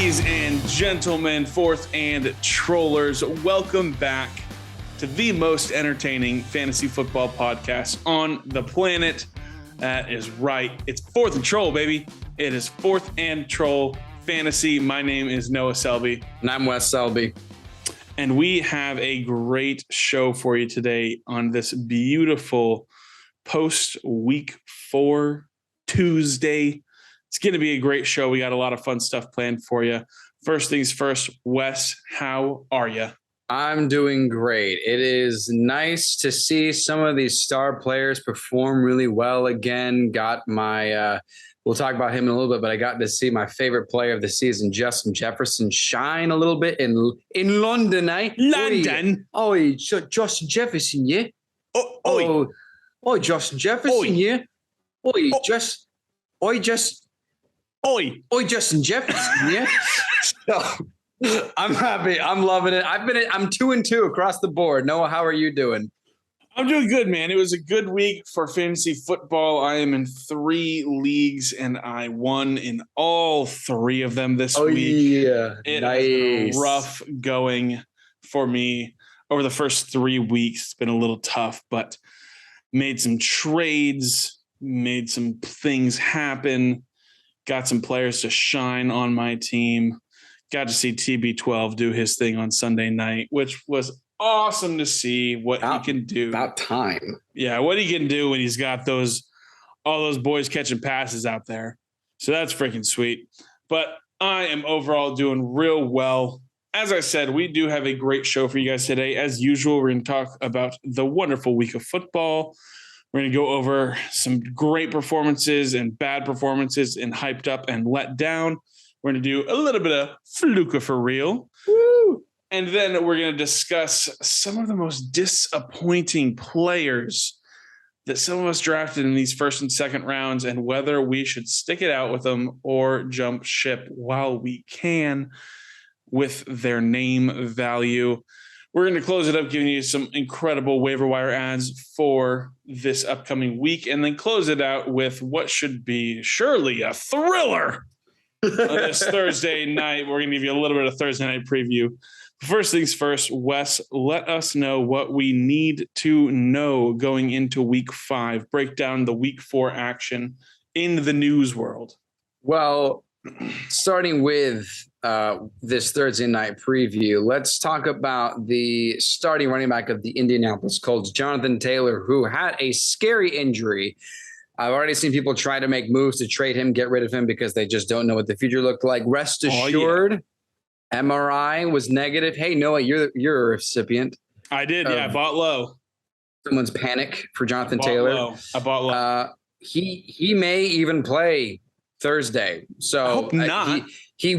Ladies and gentlemen, fourth and trollers, welcome back to the most entertaining fantasy football podcast on the planet. That is right. It's fourth and troll, baby. It is fourth and troll fantasy. My name is Noah Selby. And I'm Wes Selby. And we have a great show for you today on this beautiful post-week 4 Tuesday. It's going to be a great show. We got a lot of fun stuff planned for you. First things first, Wes, how are you? I'm doing great. It is nice to see some of these star players perform really well again. Got my, we'll talk about him in a little bit, but I got to see my favorite player of the season, Justin Jefferson, shine a little bit in London, eh? London? Oi, Justin Jefferson, yeah? Oi, Justin Jefferson, yeah? Oi, Justin Jefferson, yeah? So, I'm happy. I'm loving it. I'm 2-2 across the board. Noah, how are you doing? I'm doing good, man. It was a good week for fantasy football. I am in 3 leagues, and I won in all 3 of them this week. Yeah. It has been rough going for me over the first 3 weeks. It's been a little tough, but made some trades, made some things happen. Got some players to shine on my team. Got to see TB12 do his thing on Sunday night, which was awesome to see what he can do. About time. Yeah, what he can do when he's got all those boys catching passes out there. So that's freaking sweet. But I am overall doing real well. As I said, we do have a great show for you guys today. As usual, we're going to talk about the wonderful week of football. We're going to go over some great performances and bad performances and hyped up and let down. We're going to do a little bit of fluke for real. Woo! And then we're going to discuss some of the most disappointing players that some of us drafted in these first and second rounds and whether we should stick it out with them or jump ship while we can with their name value. We're going to close it up, giving you some incredible waiver wire ads for this upcoming week, and then close it out with what should be surely a thriller on this Thursday night. We're going to give you a little bit of Thursday night preview. First things first, Wes, let us know what we need to know going into week 5. Break down the week 4 action in the news world. Well, starting with this Thursday night preview, let's talk about the starting running back of the Indianapolis Colts, Jonathan Taylor, who had a scary injury. I've already seen people try to make moves to trade him, get rid of him because they just don't know what the future looked like. Rest assured, MRI was negative. Hey, Noah, you're a recipient. I did, yeah. I bought low. Someone's panic for Jonathan Taylor. I bought low. He may even play Thursday. So I hope not.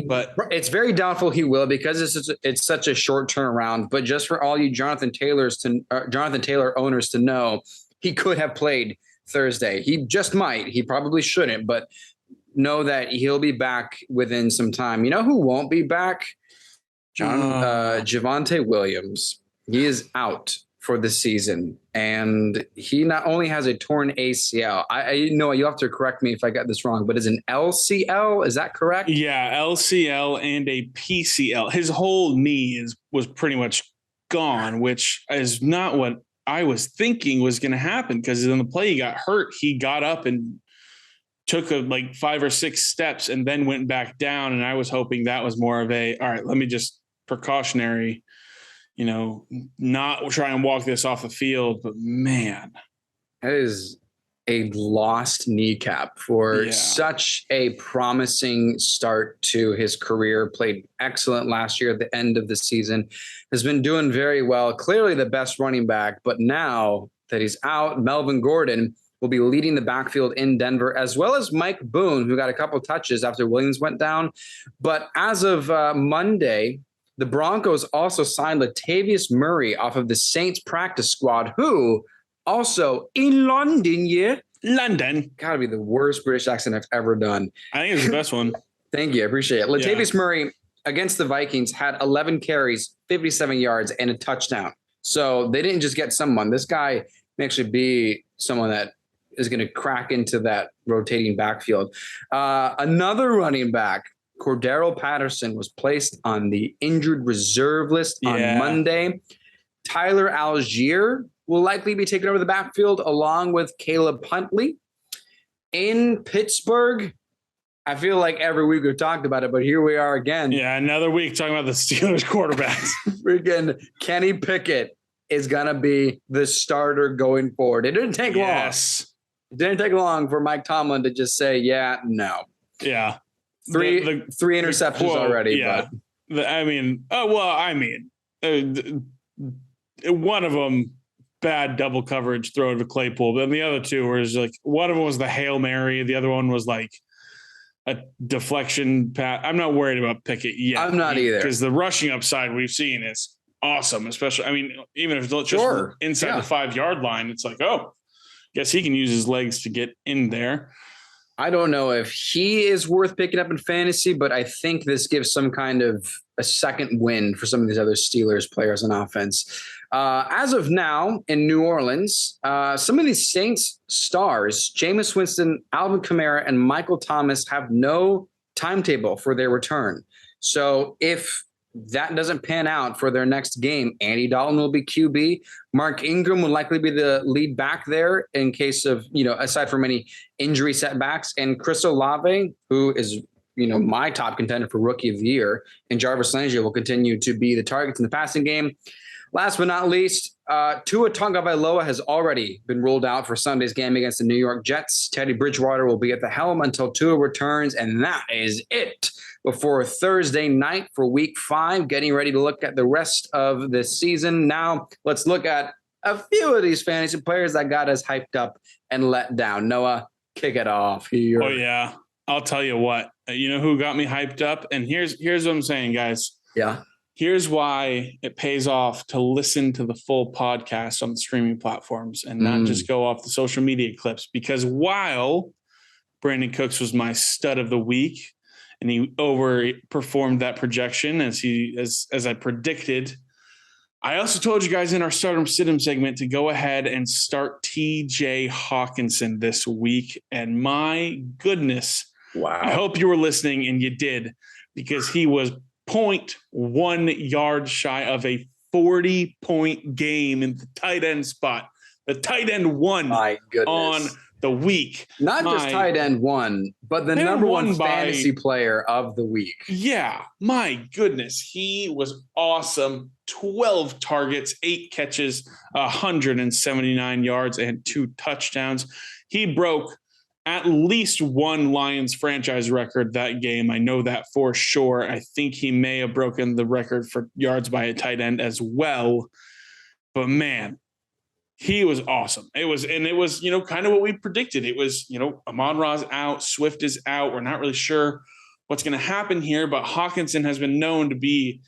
But it's very doubtful he will because it's such a short turnaround. But just for all you Jonathan Taylor owners to know, he could have played Thursday. He just might. He probably shouldn't, but know that he'll be back within some time. You know who won't be back? Javonte Williams. He is out for the season, and he not only has a torn ACL. I know you have to correct me if I got this wrong, but is an LCL? Is that correct? Yeah, LCL and a PCL. His whole knee was pretty much gone, which is not what I was thinking was going to happen, because in the play he got hurt, he got up and took like 5 or 6 steps and then went back down. And I was hoping that was more of all right, let me just precautionary, not try and walk this off the field. But man, that is a lost kneecap for such a promising start to his career. Played excellent last year at the end of the season, has been doing very well. Clearly the best running back, but now that he's out, Melvin Gordon will be leading the backfield in Denver, as well as Mike Boone, who got a couple touches after Williams went down. But as of Monday, the Broncos also signed Latavius Murray off of the Saints practice squad, who also in London, London. Gotta be the worst British accent I've ever done. I think it's the best one. Thank you. I appreciate it. Latavius Murray against the Vikings had 11 carries, 57 yards, and a touchdown. So they didn't just get someone. This guy may actually be someone that is going to crack into that rotating backfield. Another running back Cordero Patterson was placed on the injured reserve list on Monday. Tyler Algier will likely be taken over the backfield along with Caleb Huntley. In Pittsburgh, I feel like every week we've talked about it, but here we are again. Yeah, another week talking about the Steelers quarterbacks. Freaking Kenny Pickett is going to be the starter going forward. It didn't take long. It didn't take long for Mike Tomlin to just say, no. Yeah. Three interceptions already. Yeah. One of them, bad double coverage throw to Claypool. But the other two was like, one of them was the Hail Mary. The other one was like a deflection pass. I'm not worried about Pickett yet. I'm not either. Because the rushing upside we've seen is awesome, especially, even if it's just inside the 5-yard line, it's like, guess he can use his legs to get in there. I don't know if he is worth picking up in fantasy, but I think this gives some kind of a second win for some of these other Steelers players on offense. As of now in New Orleans, some of these Saints stars, Jameis Winston, Alvin Kamara, and Michael Thomas have no timetable for their return. So if that doesn't pan out for their next game, Andy Dalton will be QB. Mark Ingram will likely be the lead back there in case of, aside from any injury setbacks. And Chris Olave, who is, my top contender for Rookie of the Year, and Jarvis Landry will continue to be the targets in the passing game. Last but not least, Tua Tagovailoa has already been ruled out for Sunday's game against the New York Jets. Teddy Bridgewater will be at the helm until Tua returns, and that is it before Thursday night for Week 5, getting ready to look at the rest of the season. Now, let's look at a few of these fantasy players that got us hyped up and let down. Noah, kick it off here. Oh, yeah. I'll tell you what. You know who got me hyped up? And here's what I'm saying, guys. Yeah. Here's why it pays off to listen to the full podcast on the streaming platforms and not just go off the social media clips. Because while Brandon Cooks was my stud of the week and he overperformed that projection as I predicted, I also told you guys in our Start 'em Sit 'em segment to go ahead and start TJ Hawkinson this week. And my goodness, wow! I hope you were listening and you did, because he was 0.1 yards shy of a 40-point game in the tight end spot. The tight end won on the week. Not just tight end won, but the number one fantasy player of the week. Yeah, my goodness. He was awesome. 12 targets, 8 catches, 179 yards, and 2 touchdowns. He broke at least one Lions franchise record that game. I know that for sure. I think he may have broken the record for yards by a tight end as well. But man, he was awesome. It was kind of what we predicted. It was, Amon-Ra's out, Swift is out. We're not really sure what's going to happen here, but Hawkinson has been known to be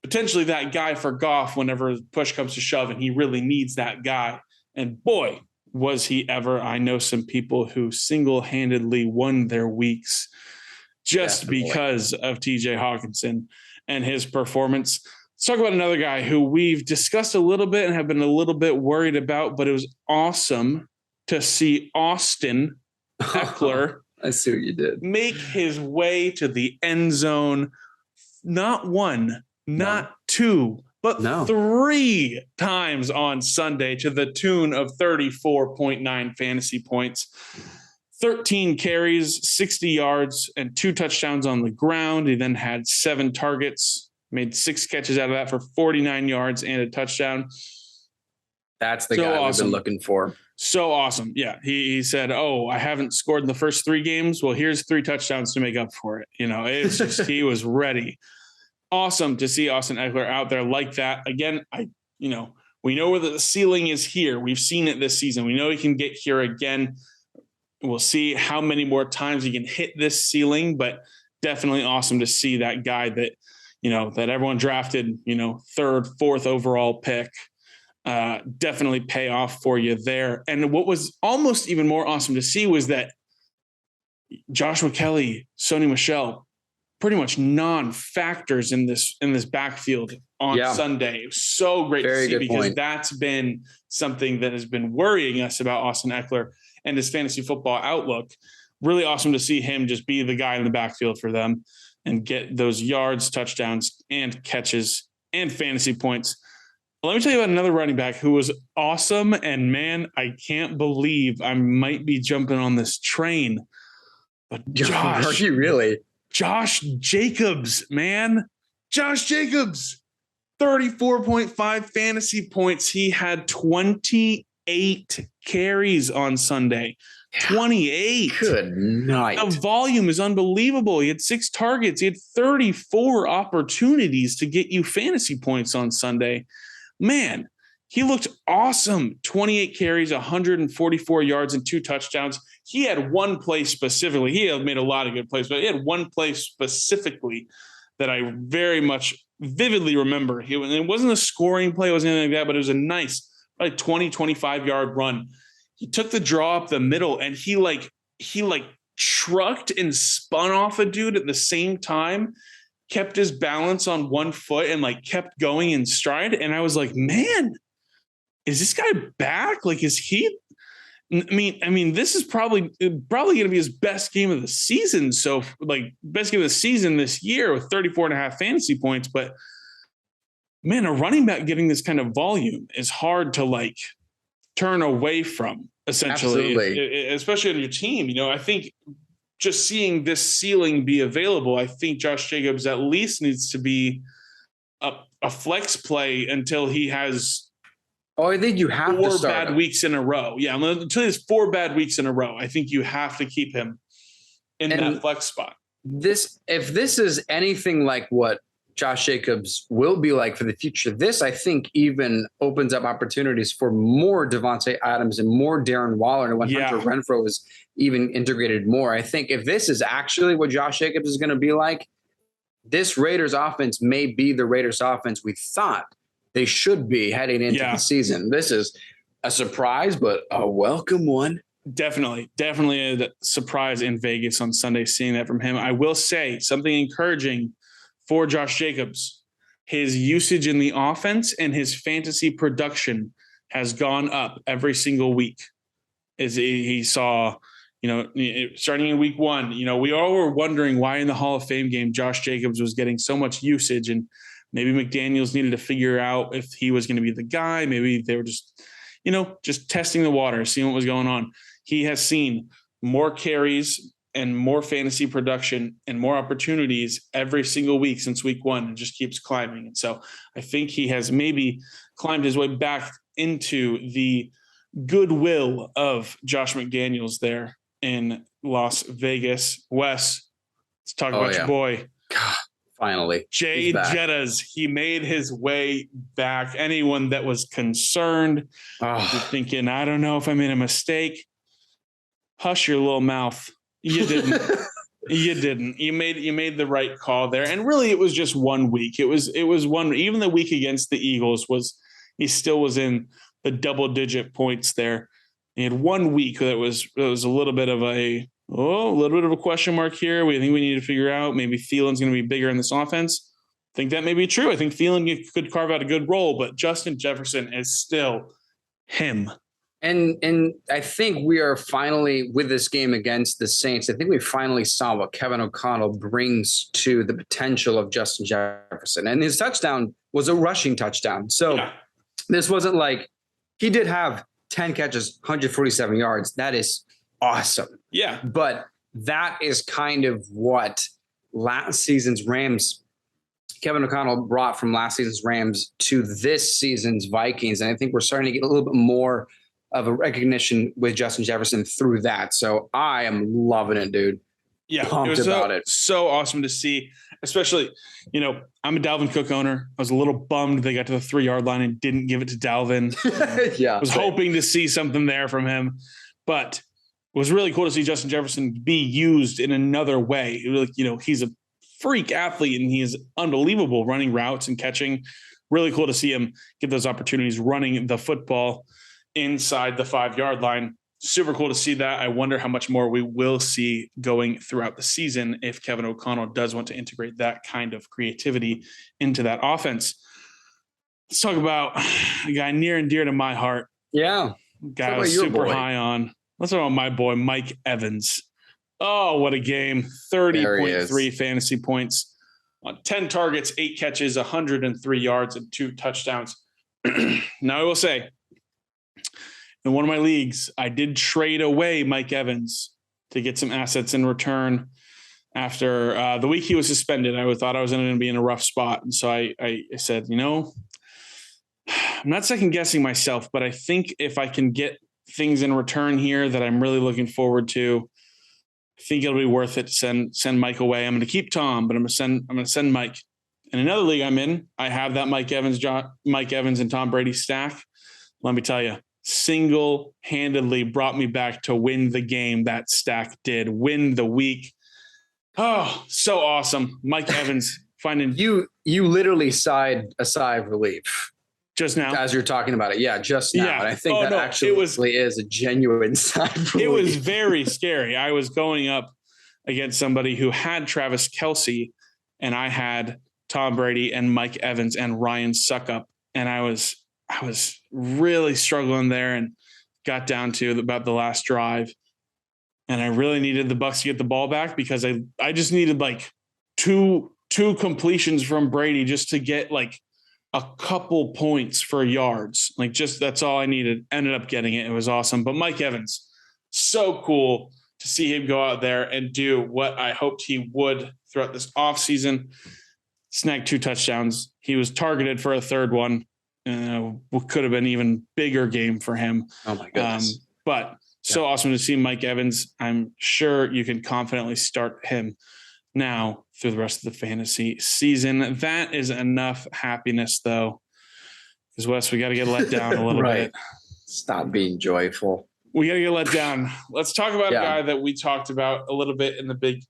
potentially that guy for Goff whenever push comes to shove, and he really needs that guy. And boy, was he ever. I know some people who single-handedly won their weeks just because of TJ Hawkinson and his performance. Let's talk about another guy who we've discussed a little bit and have been a little bit worried about, but it was awesome to see Austin Heckler I see what you did. make his way to the end zone. Not one, not two, but 3 times on Sunday to the tune of 34.9 fantasy points. 13 carries, 60 yards, and 2 touchdowns on the ground. He then had 7 targets, made 6 catches out of that for 49 yards and a touchdown. That's the guy we've been looking for. So awesome. Yeah. He said, I haven't scored in the first 3 games. Well, here's 3 touchdowns to make up for it. It's just, he was ready. Awesome to see Austin Eckler out there like that. Again, we know where the ceiling is here. We've seen it this season. We know he can get here again. We'll see how many more times he can hit this ceiling, but definitely awesome to see that guy that, that everyone drafted, 3rd, 4th overall pick, definitely pay off for you there. And what was almost even more awesome to see was that Joshua Kelly, Sony Michel, pretty much non-factors in this backfield on Sunday. It was so great to see, because that's been something that has been worrying us about Austin Eckler and his fantasy football outlook. Really awesome to see him just be the guy in the backfield for them. and get those yards, touchdowns, and catches and fantasy points. Let me tell you about another running back who was awesome. And man, I can't believe I might be jumping on this train. But Are you really? Josh Jacobs, man. Josh Jacobs, 34.5 fantasy points. He had 28 carries on Sunday. 28. Good night. The volume is unbelievable. He had 6 targets. He had 34 opportunities to get you fantasy points on Sunday. Man, he looked awesome. 28 carries, 144 yards, and 2 touchdowns. He had one play specifically. He had made a lot of good plays, but he had one play specifically that I very much vividly remember. It wasn't a scoring play, it wasn't anything like that, but it was a nice, like 20, 25-yard run. He took the draw up the middle, and he trucked and spun off a dude at the same time, kept his balance on one foot, and kept going in stride. And I was like, man, is this guy back? Is he? I mean, this is probably going to be his best game of the season. So best game of the season this year with 34.5 fantasy points. But man, a running back getting this kind of volume is hard to turn away from, essentially. Absolutely. Especially on your team. I think just seeing this ceiling be available, I think Josh Jacobs at least needs to be a flex play until he has I think you have 4 to start bad him. weeks in a row. Yeah, until there's 4 bad weeks in a row, I think you have to keep him in that flex spot. If this is anything like what Josh Jacobs will be like for the future, this I think even opens up opportunities for more Devontae Adams and more Darren Waller, and when Hunter Renfrow is even integrated more. I think if this is actually what Josh Jacobs is going to be like, this Raiders offense may be the Raiders offense we thought they should be heading into the season. This is a surprise, but a welcome one. Definitely a surprise in Vegas on Sunday, seeing that from him. I will say something encouraging for Josh Jacobs. His usage in the offense and his fantasy production has gone up every single week. As he saw, starting in week 1, we all were wondering why in the Hall of Fame game Josh Jacobs was getting so much usage, and maybe McDaniels needed to figure out if he was going to be the guy. Maybe they were just testing the water, seeing what was going on. He has seen more carries and more fantasy production and more opportunities every single week since week 1, and just keeps climbing. And so I think he has maybe climbed his way back into the goodwill of Josh McDaniels there in Las Vegas. Wes, let's talk about your boy. God. Finally, Jay Jettas, he made his way back. Anyone that was concerned, thinking, I don't know if I made a mistake, hush your little mouth. You didn't. You didn't. You made the right call there. And really, it was just 1 week. It was one. Even the week against the Eagles he still was in the double-digit points there. He had 1 week that was a little bit of a question mark here. We think we need to figure out maybe Thielen's going to be bigger in this offense. I think that may be true. I think Thielen could carve out a good role, but Justin Jefferson is still him. And I think we are finally, with this game against the Saints, I think we finally saw what Kevin O'Connell brings to the potential of Justin Jefferson. And his touchdown was a rushing touchdown. So This wasn't like he did have 10 catches, 147 yards. That is awesome. Yeah. But that is kind of what last season's Rams, Kevin O'Connell brought from last season's Rams to this season's Vikings. And I think we're starting to get a little bit more of a recognition with Justin Jefferson through that. So I am loving it, dude. Yeah, Pumped about it. So awesome to see, especially, I'm a Dalvin Cook owner. I was a little bummed they got to the 3-yard line and didn't give it to Dalvin. I was hoping to see something there from him, but it was really cool to see Justin Jefferson be used in another way. He's a freak athlete and he is unbelievable running routes and catching. Really cool to see him get those opportunities running the football inside the 5-yard line. Super cool to see that. I wonder how much more we will see going throughout the season if Kevin O'Connell does want to integrate that kind of creativity into that offense. Let's talk about a guy near and dear to my heart. Yeah. Guy I was super high on. Let's talk about my boy, Mike Evans. Oh, what a game. 30.3 fantasy points on 10 targets, 8 catches, 103 yards, and 2 touchdowns. Now, I will say, in one of my leagues, I did trade away Mike Evans to get some assets in return. After the week he was suspended, I thought I was going to be in a rough spot. And so I said, I'm not second guessing myself, but I think if I can get things in return here that I'm really looking forward to, I think it'll be worth it to send Mike away. I'm going to keep Tom, but I'm going to send Mike. In another league I'm in, I have that Mike Evans and Tom Brady stack. Let me tell you, single-handedly brought me back to win the game. That stack did win the week. Oh, so awesome. Mike Evans finding you literally sighed a sigh of relief just now as you're talking about it. Yeah, just now. Yeah. And I think actually is a genuine sigh of relief. It was very scary. I was going up against somebody who had Travis Kelce, and I had Tom Brady and Mike Evans and Ryan Suckup, and I was really struggling there and got down to about the last drive. And I really needed the Bucs to get the ball back because I just needed like two completions from Brady just to get like a couple points for yards. Like just that's all I needed. Ended up getting it. It was awesome. But Mike Evans, so cool to see him go out there and do what I hoped he would throughout this offseason. Snagged 2 touchdowns. He was targeted for a third one. What could have been even bigger game for him. Oh my goodness. But so awesome to see Mike Evans. I'm sure you can confidently start him now through the rest of the fantasy season. That is enough happiness, though, because Wes, we got to get let down a little bit. Stop being joyful. We got to get let down. Let's talk about a guy that we talked about a little bit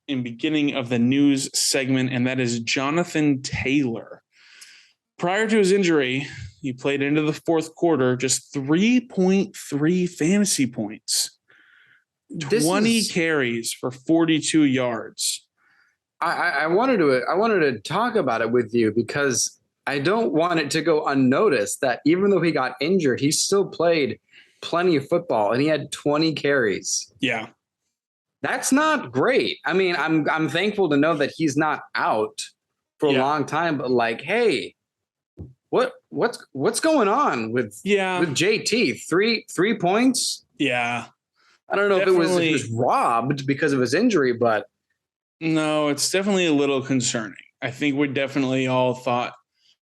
in beginning of the news segment, and that is Jonathan Taylor. Prior to his injury, he played into the fourth quarter, just 3.3 fantasy points, 20 carries for 42 yards. I wanted to talk about it with you because I don't want it to go unnoticed that even though he got injured, he still played plenty of football and he had 20 carries. Yeah. That's not great. I mean, I'm thankful to know that he's not out for a long time, but like, hey, what's going on with JT? Three points? Yeah. I don't know if it was robbed because of his injury, but no, it's definitely a little concerning. I think we definitely all thought,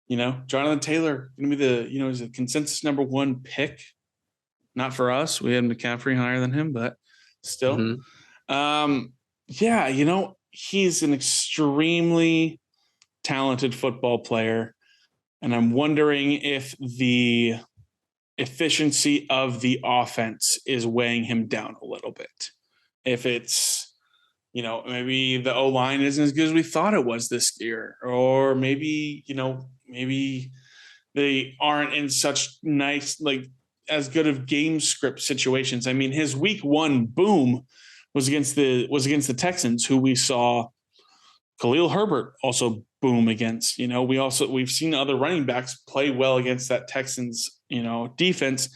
Jonathan Taylor going to be is the consensus number 1 pick. Not for us. We had McCaffrey higher than him, but still. Mm-hmm. He's an extremely talented football player. And I'm wondering if the efficiency of the offense is weighing him down a little bit. If it's, maybe the O-line isn't as good as we thought it was this year. Or maybe they aren't in such nice, as good of game script situations. I mean, his week 1 boom was against the Texans, who we saw Khalil Herbert also boom against. We've seen other running backs play well against that Texans, defense.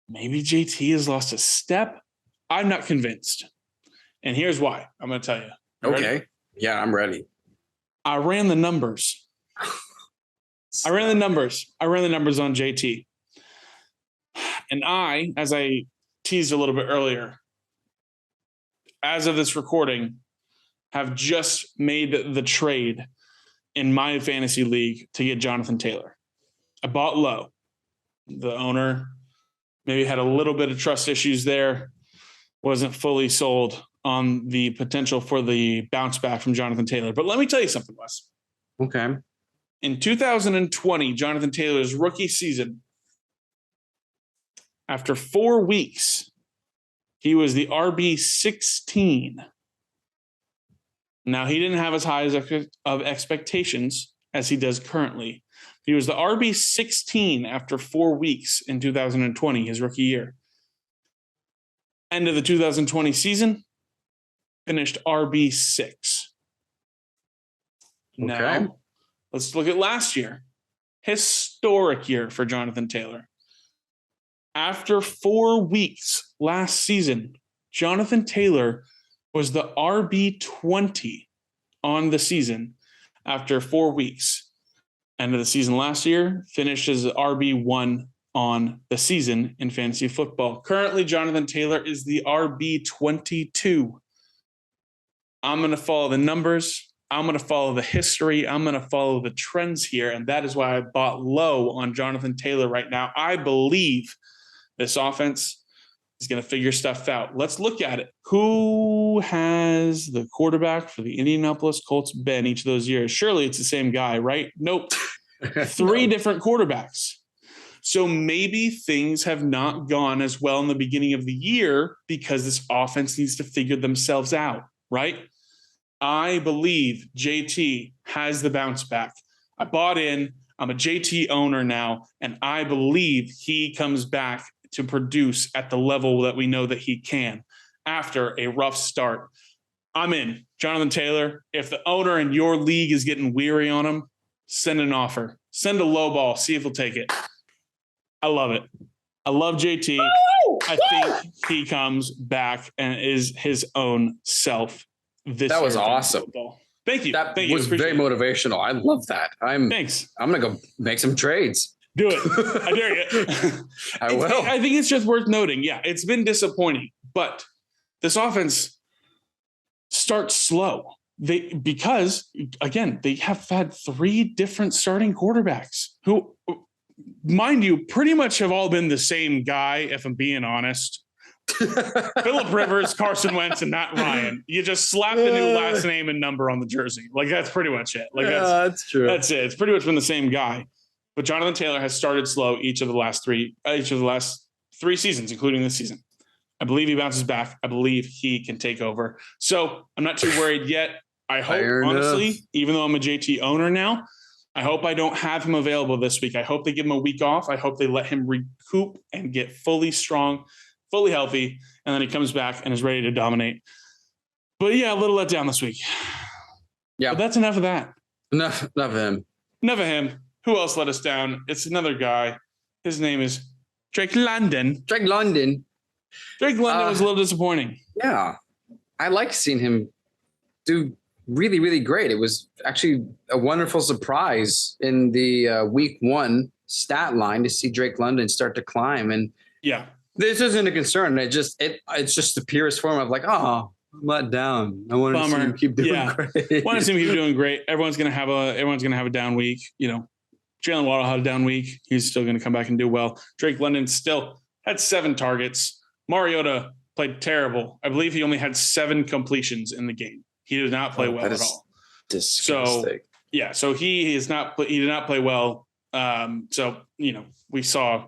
Maybe JT has lost a step. I'm not convinced. And here's why. I'm going to tell you. Okay. Ready? Yeah, I'm ready. I ran the numbers. I ran the numbers on JT. And as I teased a little bit earlier, as of this recording, have just made the trade in my fantasy league to get Jonathan Taylor. I bought low. The owner maybe had a little bit of trust issues there, wasn't fully sold on the potential for the bounce back from Jonathan Taylor. But let me tell you something, Wes. Okay. In 2020, Jonathan Taylor's rookie season, after 4 weeks, he was the RB16. Now, he didn't have as high of expectations as he does currently. He was the RB16 after 4 weeks in 2020, his rookie year. End of the 2020 season, finished RB6. Okay. Now, let's look at last year. Historic year for Jonathan Taylor. After 4 weeks last season, Jonathan Taylor was the RB20 on the season after 4 weeks. End of the season last year, finished as RB1 on the season in fantasy football. Currently, Jonathan Taylor is the RB22. I'm going to follow the numbers. I'm going to follow the history. I'm going to follow the trends here. And that is why I bought low on Jonathan Taylor right now. I believe this offense is going to figure stuff out. Let's look at it. Who has the quarterback for the Indianapolis Colts been each of those years? Surely it's the same guy, right? Nope. 3 different quarterbacks. So maybe things have not gone as well in the beginning of the year because this offense needs to figure themselves out, right? I believe JT has the bounce back. I bought in. I'm a JT owner now, and I believe he comes back to produce at the level that we know that he can after a rough start. I'm in. Jonathan Taylor, if the owner in your league is getting weary on him, send an offer. Send a low ball. See if he'll take it. I love it. I love JT. I think he comes back and is his own self this That was year. awesome. Thank you. That Thank you. was very motivational. I love that. Thanks. I'm going to go make some trades. Do it. I dare you. I will. I think it's just worth noting. Yeah, it's been disappointing, but this offense starts slow. Because again, they have had 3 different starting quarterbacks who, mind you, pretty much have all been the same guy, if I'm being honest. Phillip Rivers, Carson Wentz, and Matt Ryan. You just slap the new last name and number on the jersey. Like, that's pretty much it. Like, that's true. That's it. It's pretty much been the same guy. But Jonathan Taylor has started slow each of the last 3 seasons, including this season. I believe he bounces back. I believe he can take over. So I'm not too worried yet. I hope, honestly, even though I'm a JT owner now, I hope I don't have him available this week. I hope they give him a week off. I hope they let him recoup and get fully strong, fully healthy, and then he comes back and is ready to dominate. But yeah, a little let down this week. Yeah. But that's enough of that. Enough of him. Enough of him. Who else let us down? It's another guy. His name is Drake London. Drake London was a little disappointing. Yeah. I like seeing him do really, really great. It was actually a wonderful surprise in the week 1 stat line to see Drake London start to climb. And yeah, this isn't a concern. It's just the purest form of like, oh, I'm let down. I want to see him keep doing great. Want to see him keep doing great. Everyone's gonna have a down week. You know, Jalen Waddle had a down week. He's still gonna come back and do well. Drake London still had 7 targets. Mariota played terrible. I believe he only had 7 completions in the game. He did not play well at all. Disgusting. So he did not play well. So, you know, we saw,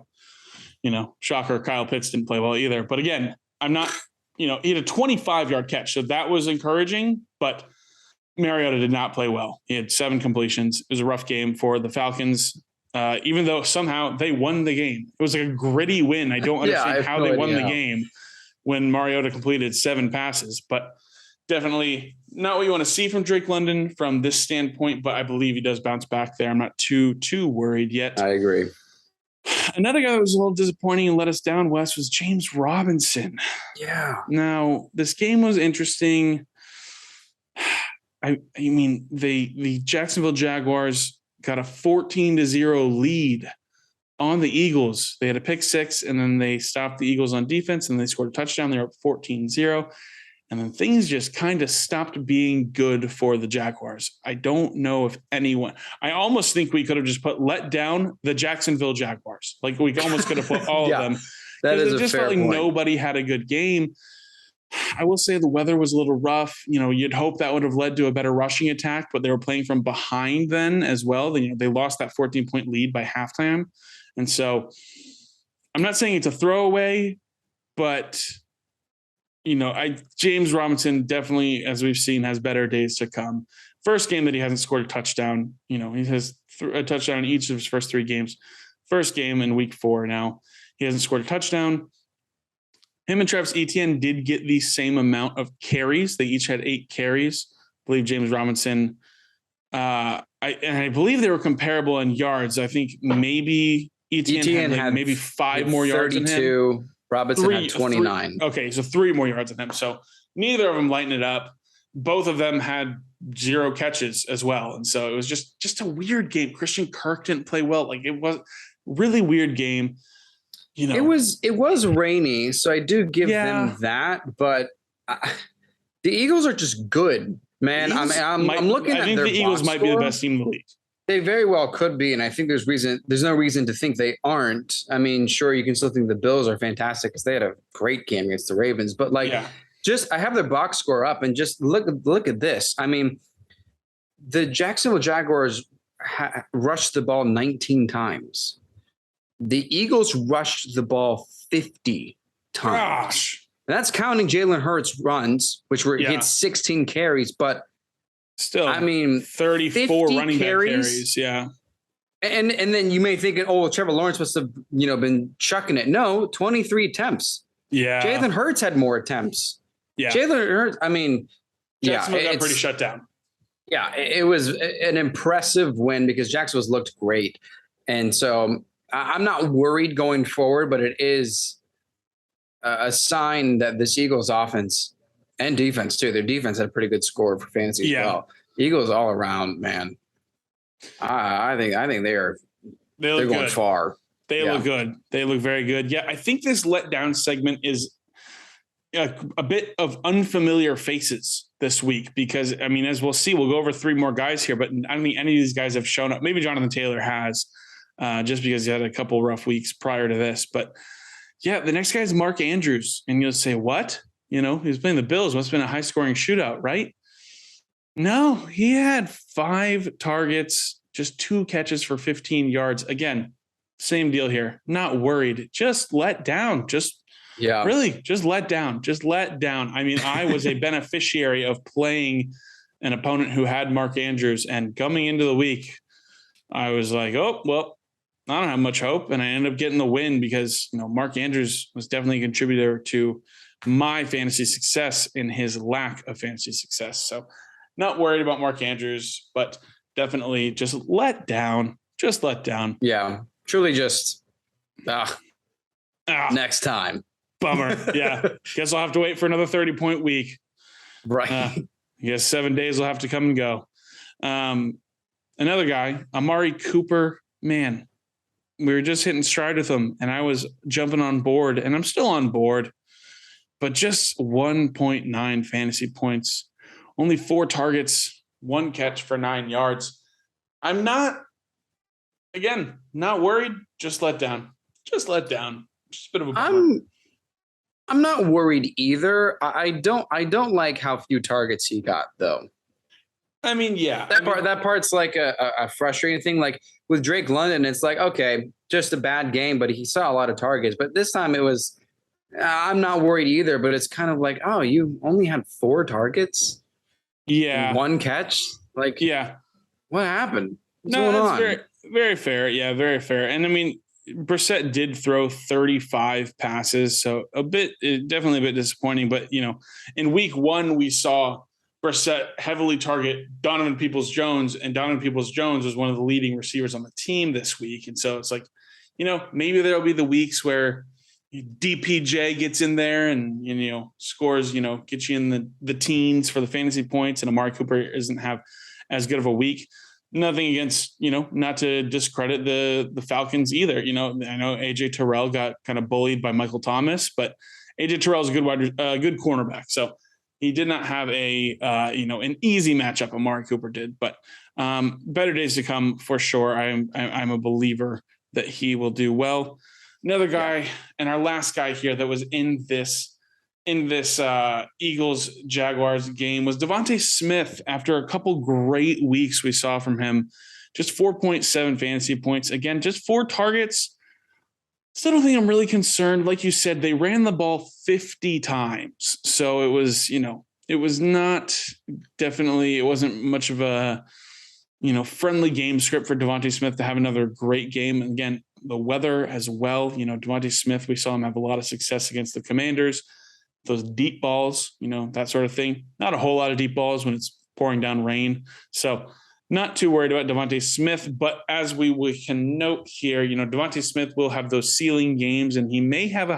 you know, shocker, Kyle Pitts didn't play well either. But again, I'm not, you know, he had a 25-yard catch. So that was encouraging, but Mariota did not play well. He had 7 completions. It was a rough game for the Falcons. Even though somehow they won the game. It was like a gritty win. I don't understand how they won the game when Mariota completed 7 passes, but definitely not what you want to see from Drake London from this standpoint, but I believe he does bounce back there. I'm not too worried yet. I agree. Another guy that was a little disappointing and let us down, Wes, was James Robinson. Yeah. Now, this game was interesting. I mean, the Jacksonville Jaguars got a 14-0 lead on the Eagles. They had a pick 6, and then they stopped the Eagles on defense, and they scored a touchdown. They were up 14-0. And then things just kind of stopped being good for the Jaguars. I don't know if anyone – I almost think we could have just let down the Jacksonville Jaguars. Like, we almost could have put all of them. That is it just felt like nobody had a good game. I will say the weather was a little rough. You know, you'd hope that would have led to a better rushing attack, but they were playing from behind then as well. They lost that 14-point lead by halftime. And so I'm not saying it's a throwaway, but – you know, James Robinson definitely, as we've seen, has better days to come. First game that he hasn't scored a touchdown. You know, he has a touchdown in each of his first 3 games. First game in week 4 now. He hasn't scored a touchdown. Him and Travis Etienne did get the same amount of carries. They each had 8 carries. I believe James Robinson. I believe they were comparable in yards. I think maybe Etienne had maybe 5 more yards than him. Robinson had 29. Okay, so 3 more yards than him. So neither of them lighten it up. Both of them had 0 catches as well. And so it was just a weird game. Christian Kirk didn't play well. Like, it was really weird game. You know, it was rainy, so I do give them that, but the Eagles are just good, man. I'm looking at their the Eagles might be the best team in the league. They very well could be, and I think there's no reason to think they aren't. I mean, sure, you can still think the Bills are fantastic because they had a great game against the Ravens, but I have their box score up and just look at this. I mean, the Jacksonville Jaguars rushed the ball 19 times. The Eagles rushed the ball 50 times. Gosh. And that's counting Jalen Hurts runs, which he had 16 carries, but still, I mean, 34 running back carries. Yeah. And then you may think, Trevor Lawrence must have, been chucking it. No, 23 attempts. Yeah. Jalen Hurts had more attempts. Yeah. Jalen Hurts, I mean, Jacksonville got pretty shut down. Yeah. It was an impressive win because Jacksonville's looked great. And so I'm not worried going forward, but it is a sign that this Eagles offense and defense too. Their defense had a pretty good score for fantasy as well. Eagles all around, man. I think they're going good. far. They look good. They look very good. Yeah, I think this letdown segment is a bit of unfamiliar faces this week because, I mean, as we'll see, we'll go over 3 more guys here, but I don't think any of these guys have shown up. Maybe Jonathan Taylor has, just because he had a couple rough weeks prior to this. But yeah, the next guy is Mark Andrews. And you'll say, what? He was playing the Bills. Must have been a high-scoring shootout, right? No, he had 5 targets, just 2 catches for 15 yards. Again, same deal here. Not worried. Just let down. Really, just let down. Just let down. I mean, I was a beneficiary of playing an opponent who had Mark Andrews, and coming into the week, I was like, oh, well, I don't have much hope. And I ended up getting the win because, Mark Andrews was definitely a contributor to my fantasy success in his lack of fantasy success. So not worried about Mark Andrews, but definitely just let down. Just let down. Yeah, truly just next time. Bummer. Yeah. Guess I'll have to wait for another 30-point week. Right. I guess 7 days will have to come and go. Another guy, Amari Cooper, man, we were just hitting stride with him and I was jumping on board and I'm still on board, but just 1.9 fantasy points, only 4 targets, 1 catch for 9 yards. I'm not worried. Just let down. Just let down. Just a bit of a bummer. I'm not worried either. I don't like how few targets he got though. I mean, yeah. That part's like a frustrating thing. Like with Drake London, it's like, okay, just a bad game, but he saw a lot of targets. But this time it was, I'm not worried either, but it's kind of like, oh, you only had 4 targets? Yeah. 1 catch? Like, yeah. What happened? What's going on? Very, very fair. Yeah, very fair. And I mean, Brissett did throw 35 passes, so definitely a bit disappointing. But, in week 1, we saw Brissett heavily target Donovan Peoples-Jones, and Donovan Peoples-Jones was one of the leading receivers on the team this week. And so it's like, maybe there'll be the weeks where DPJ gets in there and, scores, gets you in the teens for the fantasy points, and Amari Cooper doesn't have as good of a week. Nothing against, not to discredit the Falcons either. I know AJ Terrell got kind of bullied by Michael Thomas, but AJ Terrell is a good cornerback. So he did not have an easy matchup. Amari Cooper did, but better days to come for sure. I'm a believer that he will do well. Another guy, and our last guy here that was in this Eagles Jaguars game was Devontae Smith. After a couple great weeks we saw from him, just 4.7 fantasy points. Again, just 4 targets. Still don't think I'm really concerned. Like you said, they ran the ball 50 times. So it was, it wasn't much of a, friendly game script for Devontae Smith to have another great game. And again, the weather as well. Devontae Smith, we saw him have a lot of success against the Commanders. Those deep balls, that sort of thing. Not a whole lot of deep balls when it's pouring down rain. So not too worried about Devontae Smith, but as we can note here, Devontae Smith will have those ceiling games and he may have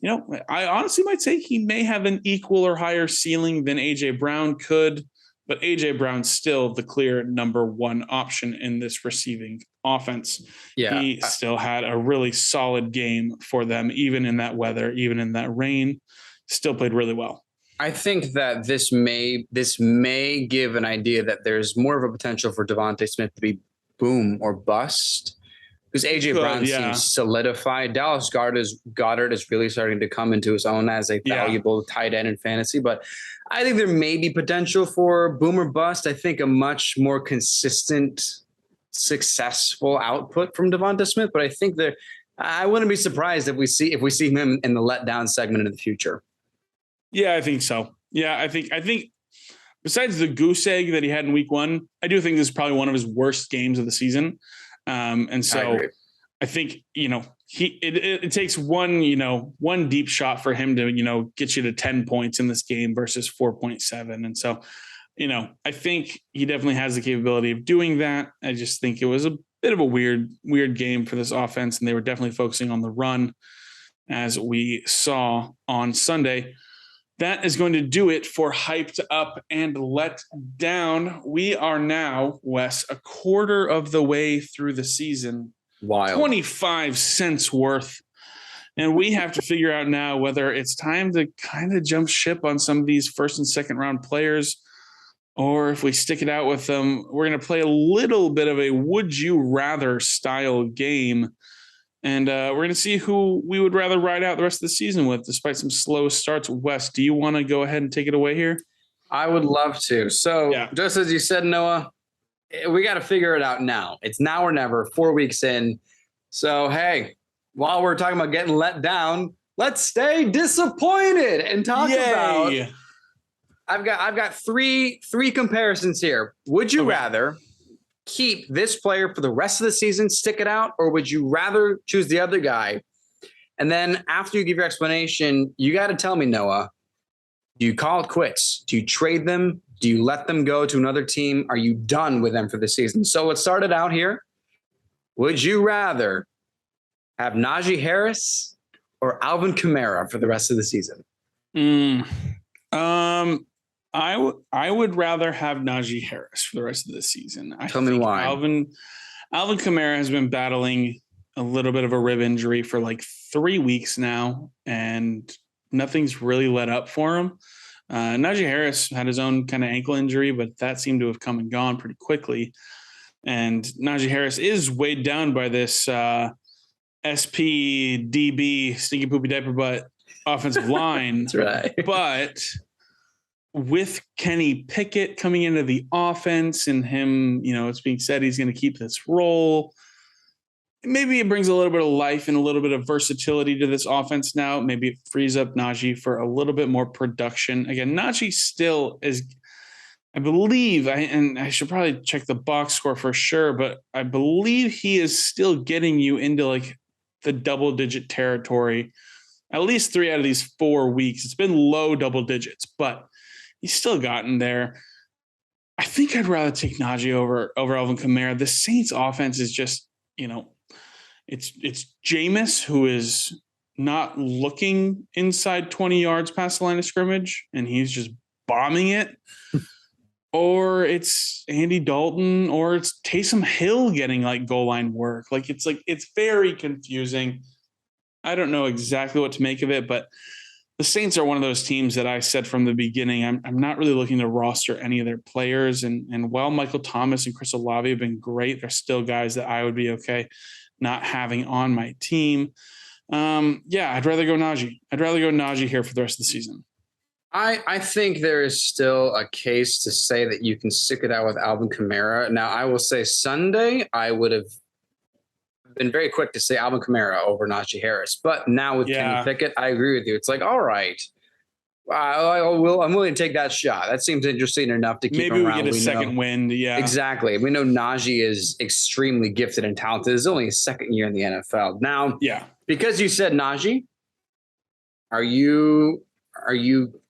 I honestly might say he may have an equal or higher ceiling than A.J. Brown could, but A.J. Brown's still the clear number one option in this receiving offense. Yeah. He still had a really solid game for them, even in that weather, even in that rain, still played really well. I think that this may give an idea that there's more of a potential for Devontae Smith to be boom or bust, because A.J. Brown seems solidified. Dallas Goedert is really starting to come into his own as a valuable tight end in fantasy, but I think there may be potential for boom or bust. I think a much more consistent, successful output from Devonta Smith, but I think I wouldn't be surprised if we see him in the letdown segment in the future. Yeah, I think so. Yeah, I think besides the goose egg that he had in week 1, I do think this is probably one of his worst games of the season. And so I think, it takes one deep shot for him to, get you to 10 points in this game versus 4.7. And so, I think he definitely has the capability of doing that. I just think it was a bit of a weird game for this offense. And they were definitely focusing on the run, as we saw on Sunday. That is going to do it for Hyped Up and Let Down. We are now, Wes, a quarter of the way through the season. Wild. 25 cents worth. And we have to figure out now whether it's time to kind of jump ship on some of these first and second round players, or if we stick it out with them. We're going to play a little bit of a would you rather style game. And we're going to see who we would rather ride out the rest of the season with, despite some slow starts. Wes, do you want to go ahead and take it away here? I would love to. So just as you said, Noah, we got to figure it out now. It's now or never, 4 weeks in. So, hey, while we're talking about getting let down, let's stay disappointed and talk about. I've got three comparisons here. Would you rather keep this player for the rest of the season, stick it out, or would you rather choose the other guy? And then after you give your explanation, you got to tell me, Noah, do you call it quits? Do you trade them? Do you let them go to another team? Are you done with them for the season? So let's start it out here. Would you rather have Najee Harris or Alvin Kamara for the rest of the season? I would rather have Najee Harris for the rest of the season. Tell me why. Alvin Kamara has been battling a little bit of a rib injury for like 3 weeks now, and nothing's really let up for him. Najee Harris had his own kind of ankle injury, but that seemed to have come and gone pretty quickly. And Najee Harris is weighed down by this SPDB, stinky poopy diaper butt offensive line. That's right. But with Kenny Pickett coming into the offense and him, it's being said he's going to keep this role. Maybe it brings a little bit of life and a little bit of versatility to this offense now. Maybe it frees up Najee for a little bit more production. Again, Najee still is, I believe, and I should probably check the box score for sure, but I believe he is still getting you into like the double-digit territory at least 3 out of these 4 weeks. It's been low double digits, but he's still gotten there. I think I'd rather take Najee over Alvin Kamara. The Saints offense is just, it's Jameis, who is not looking inside 20 yards past the line of scrimmage, and he's just bombing it. Or it's Andy Dalton, or it's Taysom Hill getting like goal line work. It's very confusing. I don't know exactly what to make of it, but the Saints are one of those teams that I said from the beginning, I'm not really looking to roster any of their players. And while Michael Thomas and Chris Olave have been great, they're still guys that I would be okay not having on my team. I'd rather go Najee. I'd rather go Najee here for the rest of the season. I think there is still a case to say that you can stick it out with Alvin Kamara. Now, I will say Sunday, I would have been very quick to say Alvin Kamara over Najee Harris. But now with Kenny Pickett, I agree with you. It's like, all right, I'm willing to take that shot. That seems interesting enough to keep him around. Maybe we get a second wind. Yeah, exactly. We know Najee is extremely gifted and talented. It's only his second year in the NFL. Now, because you said Najee, are you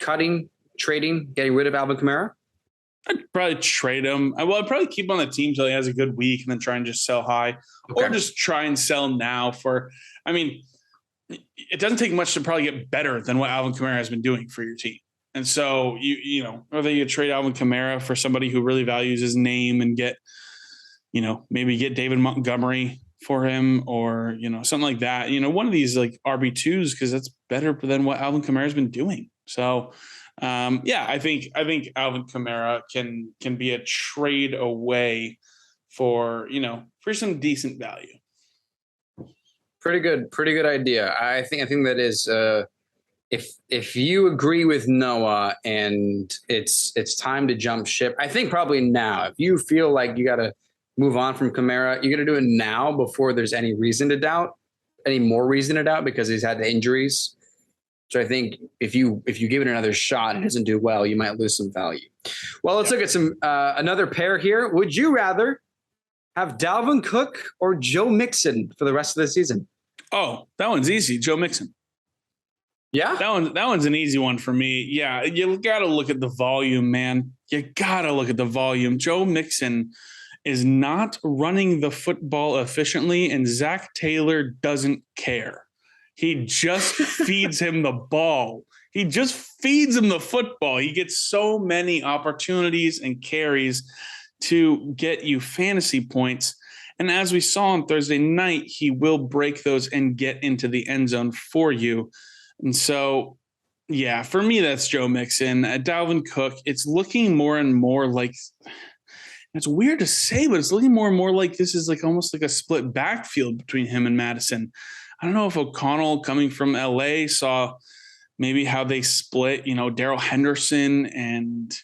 cutting, trading, getting rid of Alvin Kamara? I'd probably trade him. I'd probably keep him on the team until he has a good week and then try and just sell high, or just try and sell now for, it doesn't take much to probably get better than what Alvin Kamara has been doing for your team. And so you know, whether you trade Alvin Kamara for somebody who really values his name and get, you know, maybe get David Montgomery for him or, you know, something like that, you know, one of these like RB2s, because that's better than what Alvin Kamara has been doing. So I think Alvin Kamara can be a trade away for, you know, for some decent value. Pretty good idea. I think that is if you agree with Noah and it's time to jump ship, I think probably now. If you feel like you got to move on from Kamara, you got to do it now before there's any more reason to doubt because he's had the injuries. So I think if you give it another shot and it doesn't do well, you might lose some value. Well, let's look at some another pair here. Would you rather have Dalvin Cook or Joe Mixon for the rest of the season? Oh, that one's easy. Joe Mixon. Yeah, that one's an easy one for me. Yeah, you got to look at the volume, man. You got to look at the volume. Joe Mixon is not running the football efficiently, and Zach Taylor doesn't care. He just feeds him the ball. He just feeds him the football. He gets so many opportunities and carries to get you fantasy points. And as we saw on Thursday night, he will break those and get into the end zone for you. And so, yeah, for me, that's Joe Mixon. Dalvin Cook, it's looking more and more like, it's weird to say, but it's looking more and more like this is like almost like a split backfield between him and Madison. I don't know if O'Connell coming from LA saw maybe how they split, you know, Darrell Henderson and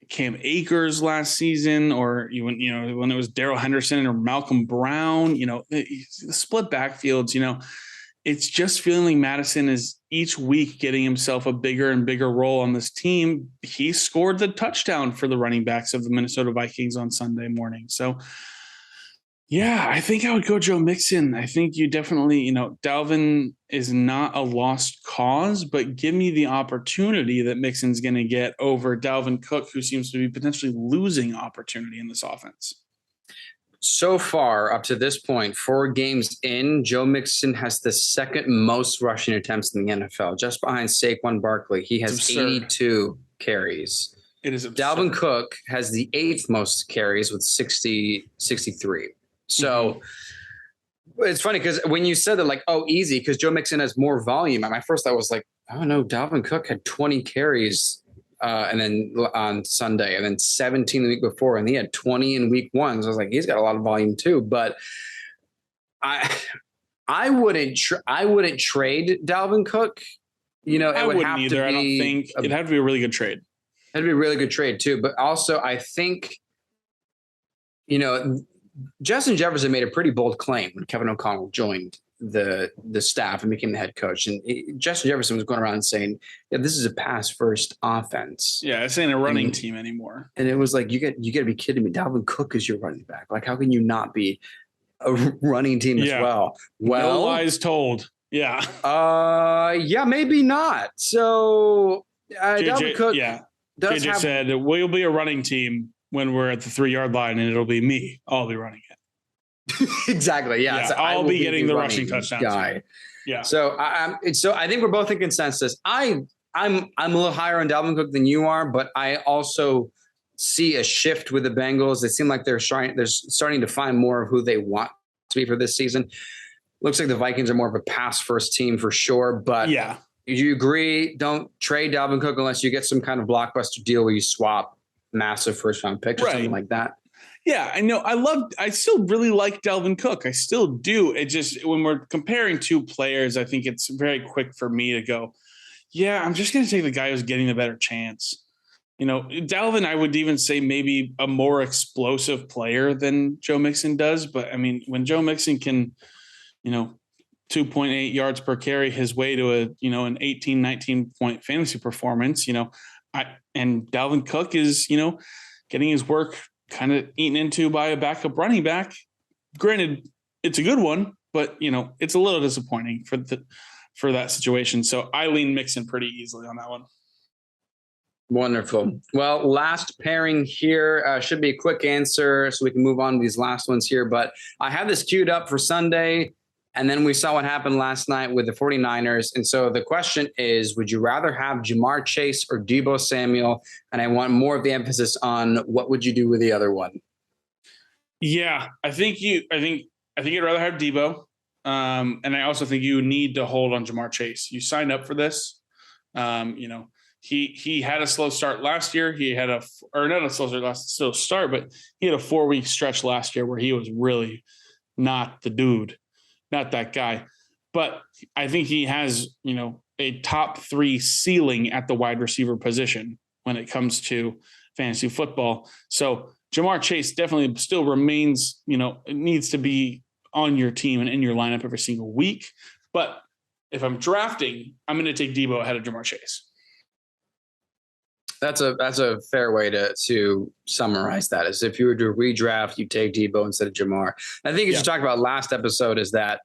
Cam Akers last season, or even, you know, when it was Darrell Henderson or Malcolm Brown, you know, the split backfields, you know, it's just feeling like Madison is each week getting himself a bigger and bigger role on this team. He scored the touchdown for the running backs of the Minnesota Vikings on Sunday morning. So, yeah, I think I would go Joe Mixon. I think you definitely, you know, Dalvin is not a lost cause, but give me the opportunity that Mixon's going to get over Dalvin Cook, who seems to be potentially losing opportunity in this offense. So far, up to this point, 4 games in, Joe Mixon has the second most rushing attempts in the NFL, just behind Saquon Barkley. He has 82 carries. It is absurd. Dalvin Cook has the 8th most carries with 63. So it's funny because when you said that, like, oh, easy, because Joe Mixon has more volume. My first thought was like, oh no, Dalvin Cook had 20 carries and then on Sunday, and then 17 the week before, and he had 20 in week 1. So I was like, he's got a lot of volume too. But I wouldn't trade Dalvin Cook. You know, it would have to be. I don't think it'd have to be a really good trade. It'd be a really good trade too. But also, I think, you know, Justin Jefferson made a pretty bold claim when Kevin O'Connell joined the staff and became the head coach. And Justin Jefferson was going around saying, yeah, this is a pass first offense. Yeah, it's ain't a running team anymore. And it was like, you got to be kidding me. Dalvin Cook is your running back. Like, how can you not be a running team as well? Well, no lies told. Yeah. Yeah, maybe not. So Dalvin Cook. Yeah. JJ said, we'll be a running team when we're at the 3-yard line, and it'll be me. I'll be running it. Exactly. Yeah. So I'll be getting the rushing touchdown guy. Yeah. So I think we're both in consensus. I'm a little higher on Dalvin Cook than you are, but I also see a shift with the Bengals. They seem like they're starting to find more of who they want to be for this season. Looks like the Vikings are more of a pass first team for sure. But yeah, you agree? Don't trade Dalvin Cook unless you get some kind of blockbuster deal where you swap massive first round picks or something like that. Yeah, I know. I still really like Dalvin Cook. I still do. It just, when we're comparing two players, I think it's very quick for me to go, yeah, I'm just going to take the guy who's getting the better chance. You know, Dalvin, I would even say maybe a more explosive player than Joe Mixon does. But I mean, when Joe Mixon can, 2.8 yards per carry his way to an 18, 19 point fantasy performance, and Dalvin Cook is, getting his work kind of eaten into by a backup running back. Granted, it's a good one, but it's a little disappointing for that situation. So I lean Mixon pretty easily on that one. Wonderful. Well, last pairing here should be a quick answer so we can move on to these last ones here. But I have this queued up for Sunday, And then we saw what happened last night with the 49ers. And so the question is, would you rather have Jamar Chase or Deebo Samuel? And I want more of the emphasis on what would you do with the other one? Yeah, I think you'd rather have Deebo. And I also think you need to hold on Jamar Chase. You signed up for this. He had a slow start last year. He had not a slow start, but he had a 4-week stretch last year where he was really not the dude, not that guy. But I think he has, a top 3 ceiling at the wide receiver position when it comes to fantasy football. So Jamar Chase definitely still remains, it needs to be on your team and in your lineup every single week. But if I'm drafting, I'm going to take Deebo ahead of Jamar Chase. That's a fair way to summarize that. Is if you were to redraft, you take Deebo instead of Jamar. I think as you talked about last episode is that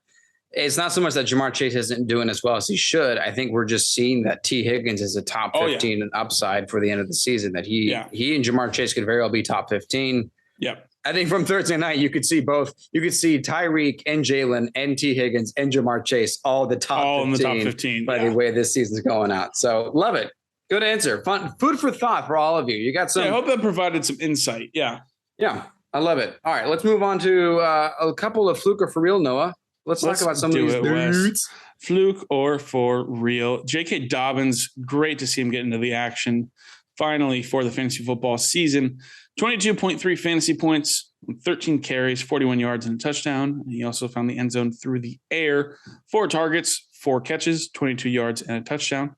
it's not so much that Jamar Chase isn't doing as well as he should. I think we're just seeing that T. Higgins is a top 15 and upside for the end of the season, that he and Jamar Chase could very well be top 15. Yeah. I think from Thursday night, you could see both. You could see Tyreek and Jalen and T. Higgins and Jamar Chase all in the top 15 by the way this season's going out. So love it. Good answer. Fun food for thought for all of you. You got some. I hope that provided some insight. Yeah. Yeah. I love it. All right. Let's move on to a couple of fluke or for real, Noah. Let's talk about some of these dudes. Fluke or for real. J.K. Dobbins, great to see him get into the action finally for the fantasy football season. 22.3 fantasy points, 13 carries, 41 yards, and a touchdown. And he also found the end zone through the air. 4 targets, 4 catches, 22 yards, and a touchdown.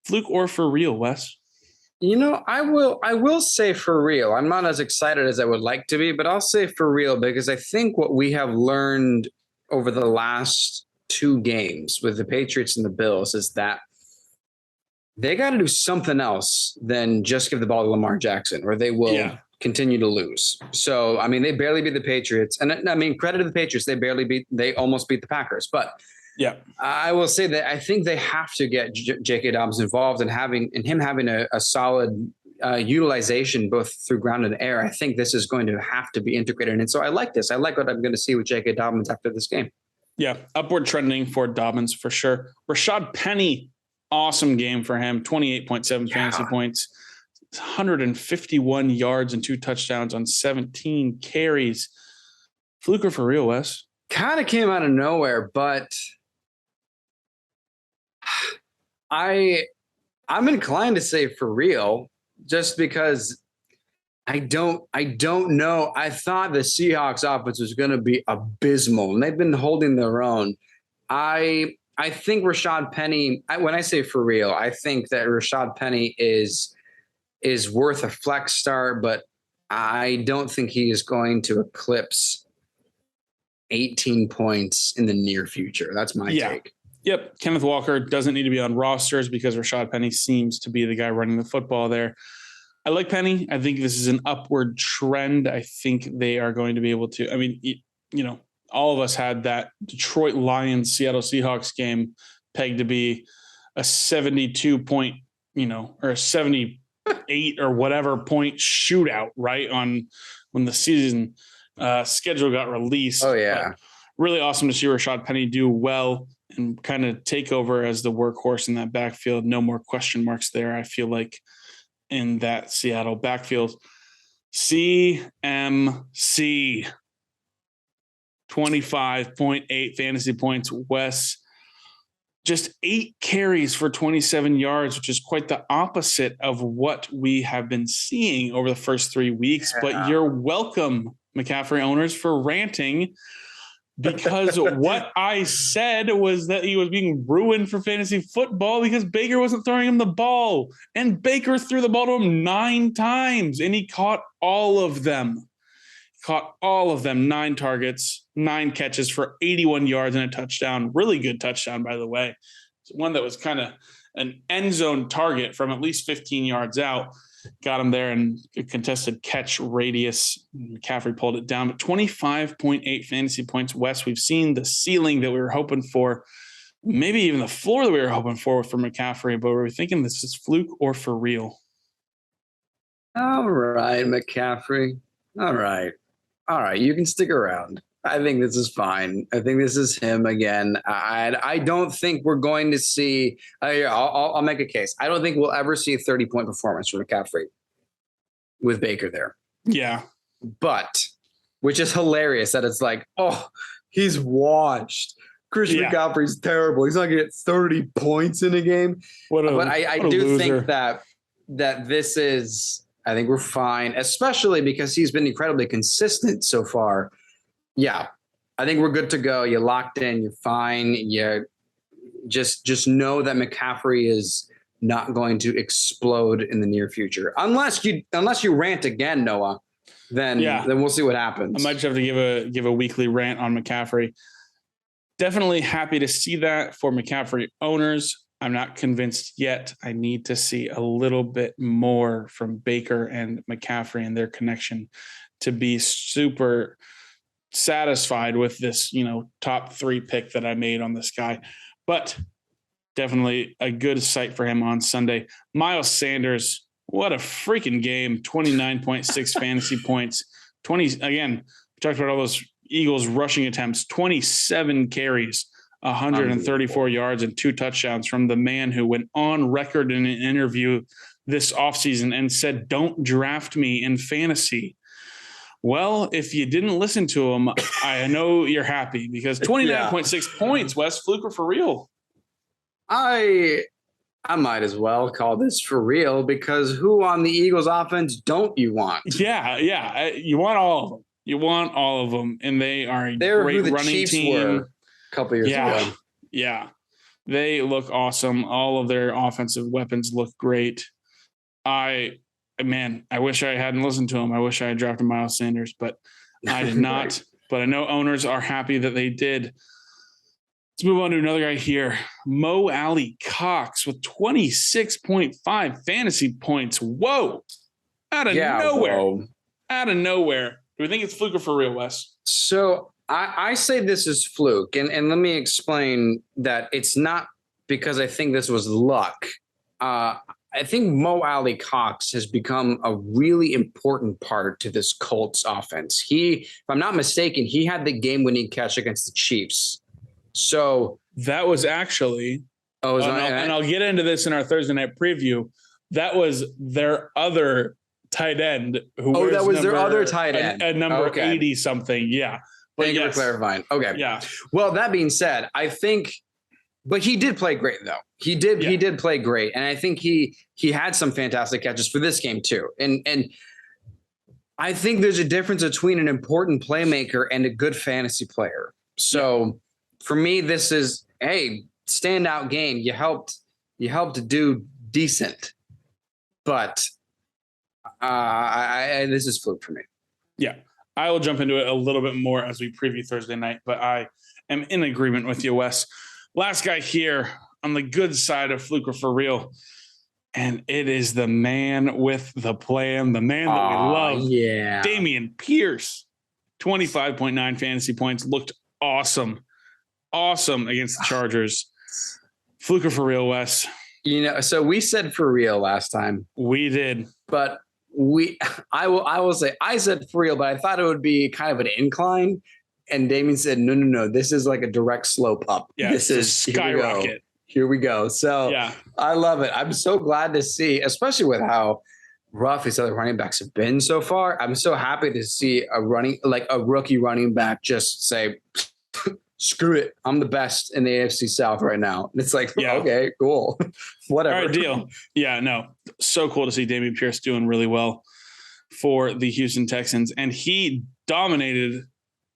Fluke or for real, Wes? I will say for real. I'm not as excited as I would like to be, but I'll say for real because I think what we have learned over the last 2 games with the Patriots and the Bills is that they got to do something else than just give the ball to Lamar Jackson, or they will continue to lose. So, they barely beat the Patriots. And credit to the Patriots. They almost beat the Packers. But I will say that I think they have to get J.K. Dobbins involved and him having a solid utilization both through ground and air. I think this is going to have to be integrated. And so I like this. I like what I'm going to see with J.K. Dobbins after this game. Yeah, upward trending for Dobbins for sure. Rashad Penny, awesome game for him. 28.7 fantasy points, 151 yards and 2 touchdowns on 17 carries. Fluker for real, Wes? Kind of came out of nowhere, but I'm inclined to say for real, just because I don't know. I thought the Seahawks offense was going to be abysmal, and they've been holding their own. I think Rashad Penny, when I say for real, I think that Rashad Penny is worth a flex start, but I don't think he is going to eclipse 18 points in the near future. That's my take. Yep. Kenneth Walker doesn't need to be on rosters because Rashad Penny seems to be the guy running the football there. I like Penny. I think this is an upward trend. I think they are going to be able to, all of us had that Detroit Lions Seattle Seahawks game pegged to be a 72 point, or a 78 or whatever point shootout, right? When the season schedule got released. Oh yeah. But really awesome to see Rashad Penny do well and kind of take over as the workhorse in that backfield. No more question marks there, I feel like, in that Seattle backfield. CMC, 25.8 fantasy points. Wes, just 8 carries for 27 yards, which is quite the opposite of what we have been seeing over the first 3 weeks. Yeah. But you're welcome, McCaffrey owners, for ranting, because what I said was that he was being ruined for fantasy football because Baker wasn't throwing him the ball, and Baker threw the ball to him 9 times and he caught all of them. 9 targets, 9 catches for 81 yards and a touchdown. Really good touchdown, by the way. It's one that was kind of an end zone target from at least 15 yards out. Got him there in a contested catch radius. McCaffrey pulled it down, but 25.8 fantasy points. Wes, we've seen the ceiling that we were hoping for, maybe even the floor that we were hoping for McCaffrey, but we're thinking this is fluke or for real. All right, McCaffrey. All right. You can stick around. I think this is fine. I think this is him again. I don't think we're going to see. I'll make a case. I don't think we'll ever see a 30-point performance from McCaffrey with Baker there. Yeah, but which is hilarious that it's like, oh, he's washed. Christian McCaffrey's terrible. He's not going to get 30 points in a game. But I do think that this is. I think we're fine, especially because he's been incredibly consistent so far. Yeah, I think we're good to go. You're locked in. You're fine. You just know that McCaffrey is not going to explode in the near future, unless you rant again, Noah. Then we'll see what happens. I might just have to give a weekly rant on McCaffrey. Definitely happy to see that for McCaffrey owners. I'm not convinced yet. I need to see a little bit more from Baker and McCaffrey and their connection to be super satisfied with this, top 3 pick that I made on this guy. But definitely a good sight for him on Sunday. Miles Sanders, what a freaking game. 29.6 fantasy points. 20 again, we talked about all those Eagles rushing attempts, 27 carries, 134 yards and 2 touchdowns from the man who went on record in an interview this offseason and said, "Don't draft me in fantasy." Well, if you didn't listen to him, I know you're happy because 29.6 points, Wes, fluker for real. I might as well call this for real because who on the Eagles offense don't you want? Yeah. You want all of them. You want all of them, and they're great running Chiefs team. Were a couple years ago. Yeah. They look awesome. All of their offensive weapons look great. I wish I hadn't listened to him. I wish I had drafted Miles Sanders, but I did not. Right. But I know owners are happy that they did. Let's move on to another guy here. Mo Alley Cox with 26.5 fantasy points. Whoa. Out of nowhere. Whoa. Out of nowhere. Do we think it's fluke or for real, Wes? So I say this is fluke. And let me explain that it's not because I think this was luck. I think Mo Alley Cox has become a really important part to this Colts offense. If I'm not mistaken, he had the game-winning catch against the Chiefs. So that was actually, and I'll get into this in our Thursday night preview. That was their other tight end. That was their other tight end at number 80 something. Yeah. But thank you for clarifying. Okay. Yeah. Well, that being said, I think. But he did play great, though. He did play great, and I think he had some fantastic catches for this game too. And I think there's a difference between an important playmaker and a good fantasy player. So for me, this is standout game. You helped do decent, but this is fluke for me. Yeah, I will jump into it a little bit more as we preview Thursday night, but I am in agreement with you, Wes. Last guy here on the good side of fluke or for real, and it is the man with the plan, the man that we love. Yeah, Damien Pierce, 25.9 fantasy points, looked awesome against the Chargers. Fluke or for real, Wes? So we said for real last time. We did, but I will say I said for real, but I thought it would be kind of an incline. And Damien said, no, this is like a direct slope up. Yeah, this is skyrocket. Here we go. So I love it. I'm so glad to see, especially with how rough these other running backs have been so far. I'm so happy to see a rookie running back just say, screw it. I'm the best in the AFC South right now. And it's like, okay, cool. Whatever. All right, deal. Yeah, no. So cool to see Damien Pierce doing really well for the Houston Texans. And he dominated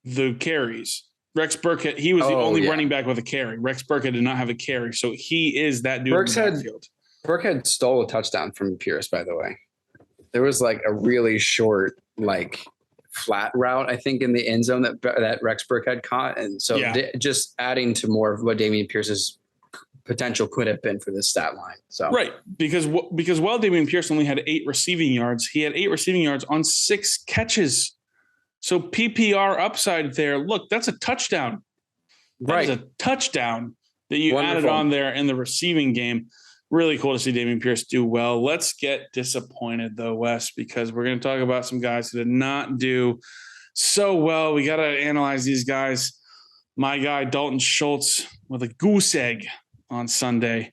the carries. Rex Burkhead, he was the only running back with a carry. Rex Burkhead did not have a carry, so he is that dude in the backfield. Burkhead stole a touchdown from Pierce, by the way. There was like a really short, flat route, I think, in the end zone that Rex Burkhead caught. And so just adding to more of what Damien Pierce's potential could have been for this stat line. So right, because while Damien Pierce only had 8 receiving yards, he had 8 receiving yards on 6 catches. So PPR upside there. Look, that's a touchdown. That is a touchdown that you added on there in the receiving game. Really cool to see Damien Pierce do well. Let's get disappointed, though, Wes, because we're going to talk about some guys who did not do so well. We got to analyze these guys. My guy, Dalton Schultz, with a goose egg on Sunday.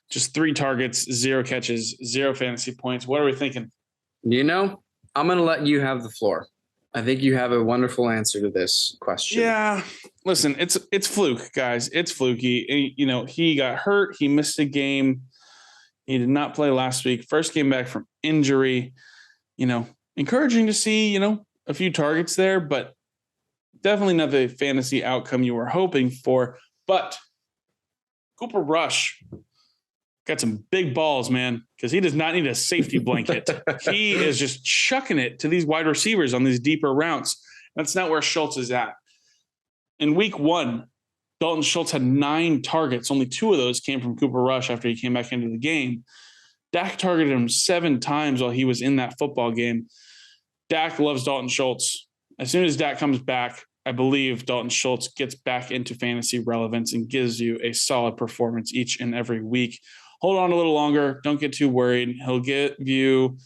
Just 3 targets, 0 catches, 0 fantasy points. What are we thinking? I'm going to let you have the floor. I think you have a wonderful answer to this question. Yeah. Listen, it's fluke, guys. It's fluky. He got hurt. He missed a game. He did not play last week. First game back from injury. Encouraging to see, a few targets there, but definitely not the fantasy outcome you were hoping for. But Cooper Rush got some big balls, man, because he does not need a safety blanket. He is just chucking it to these wide receivers on these deeper routes. That's not where Schultz is at. In week 1, Dalton Schultz had 9 targets. Only 2 of those came from Cooper Rush after he came back into the game. Dak targeted him 7 times while he was in that football game. Dak loves Dalton Schultz. As soon as Dak comes back, I believe Dalton Schultz gets back into fantasy relevance and gives you a solid performance each and every week. Hold on a little longer. Don't get too worried. He'll give you,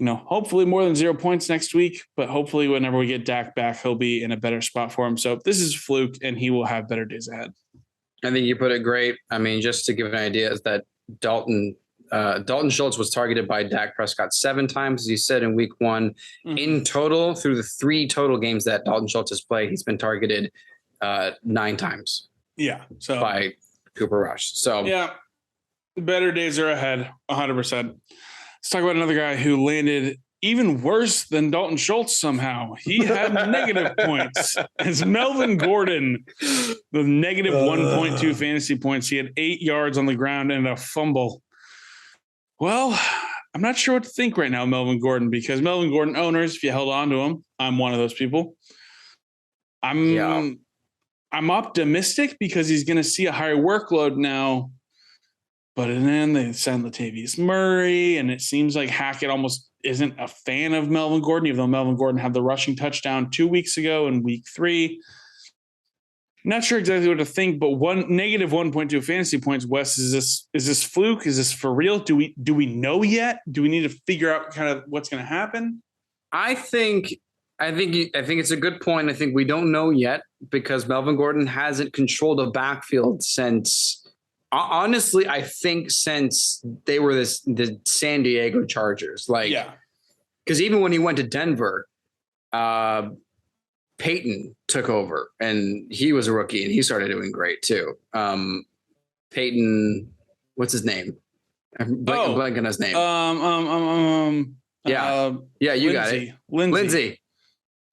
hopefully more than 0 points next week, but hopefully whenever we get Dak back, he'll be in a better spot for him. So this is fluke and he will have better days ahead. I think you put it great. I mean, just to give an idea is that Dalton Schultz was targeted by Dak Prescott 7 times, as you said, in week 1. Mm-hmm. In total, through the 3 total games that Dalton Schultz has played, he's been targeted 9 times. Yeah. So by Cooper Rush. So yeah. Better days are ahead, 100%. Let's talk about another guy who landed even worse than Dalton Schultz somehow. He had negative points. It's Melvin Gordon with negative 1.2 fantasy points. He had 8 yards on the ground and a fumble. Well, I'm not sure what to think right now, Melvin Gordon, because Melvin Gordon owners, if you held on to him, I'm one of those people. I'm optimistic because he's going to see a higher workload now. But then they signed Latavius Murray, and it seems like Hackett almost isn't a fan of Melvin Gordon, even though Melvin Gordon had the rushing touchdown 2 weeks ago in week 3. Not sure exactly what to think, but negative 1.2 fantasy points. Wes, is this fluke? Is this for real? Do we know yet? Do we need to figure out kind of what's going to happen? I think it's a good point. I think we don't know yet because Melvin Gordon hasn't controlled a backfield since. Honestly, I think since they were the San Diego Chargers, because even when he went to Denver, Peyton took over and he was a rookie and he started doing great too. Peyton, what's his name? I'm blanking on his name. You got it. Lindsay.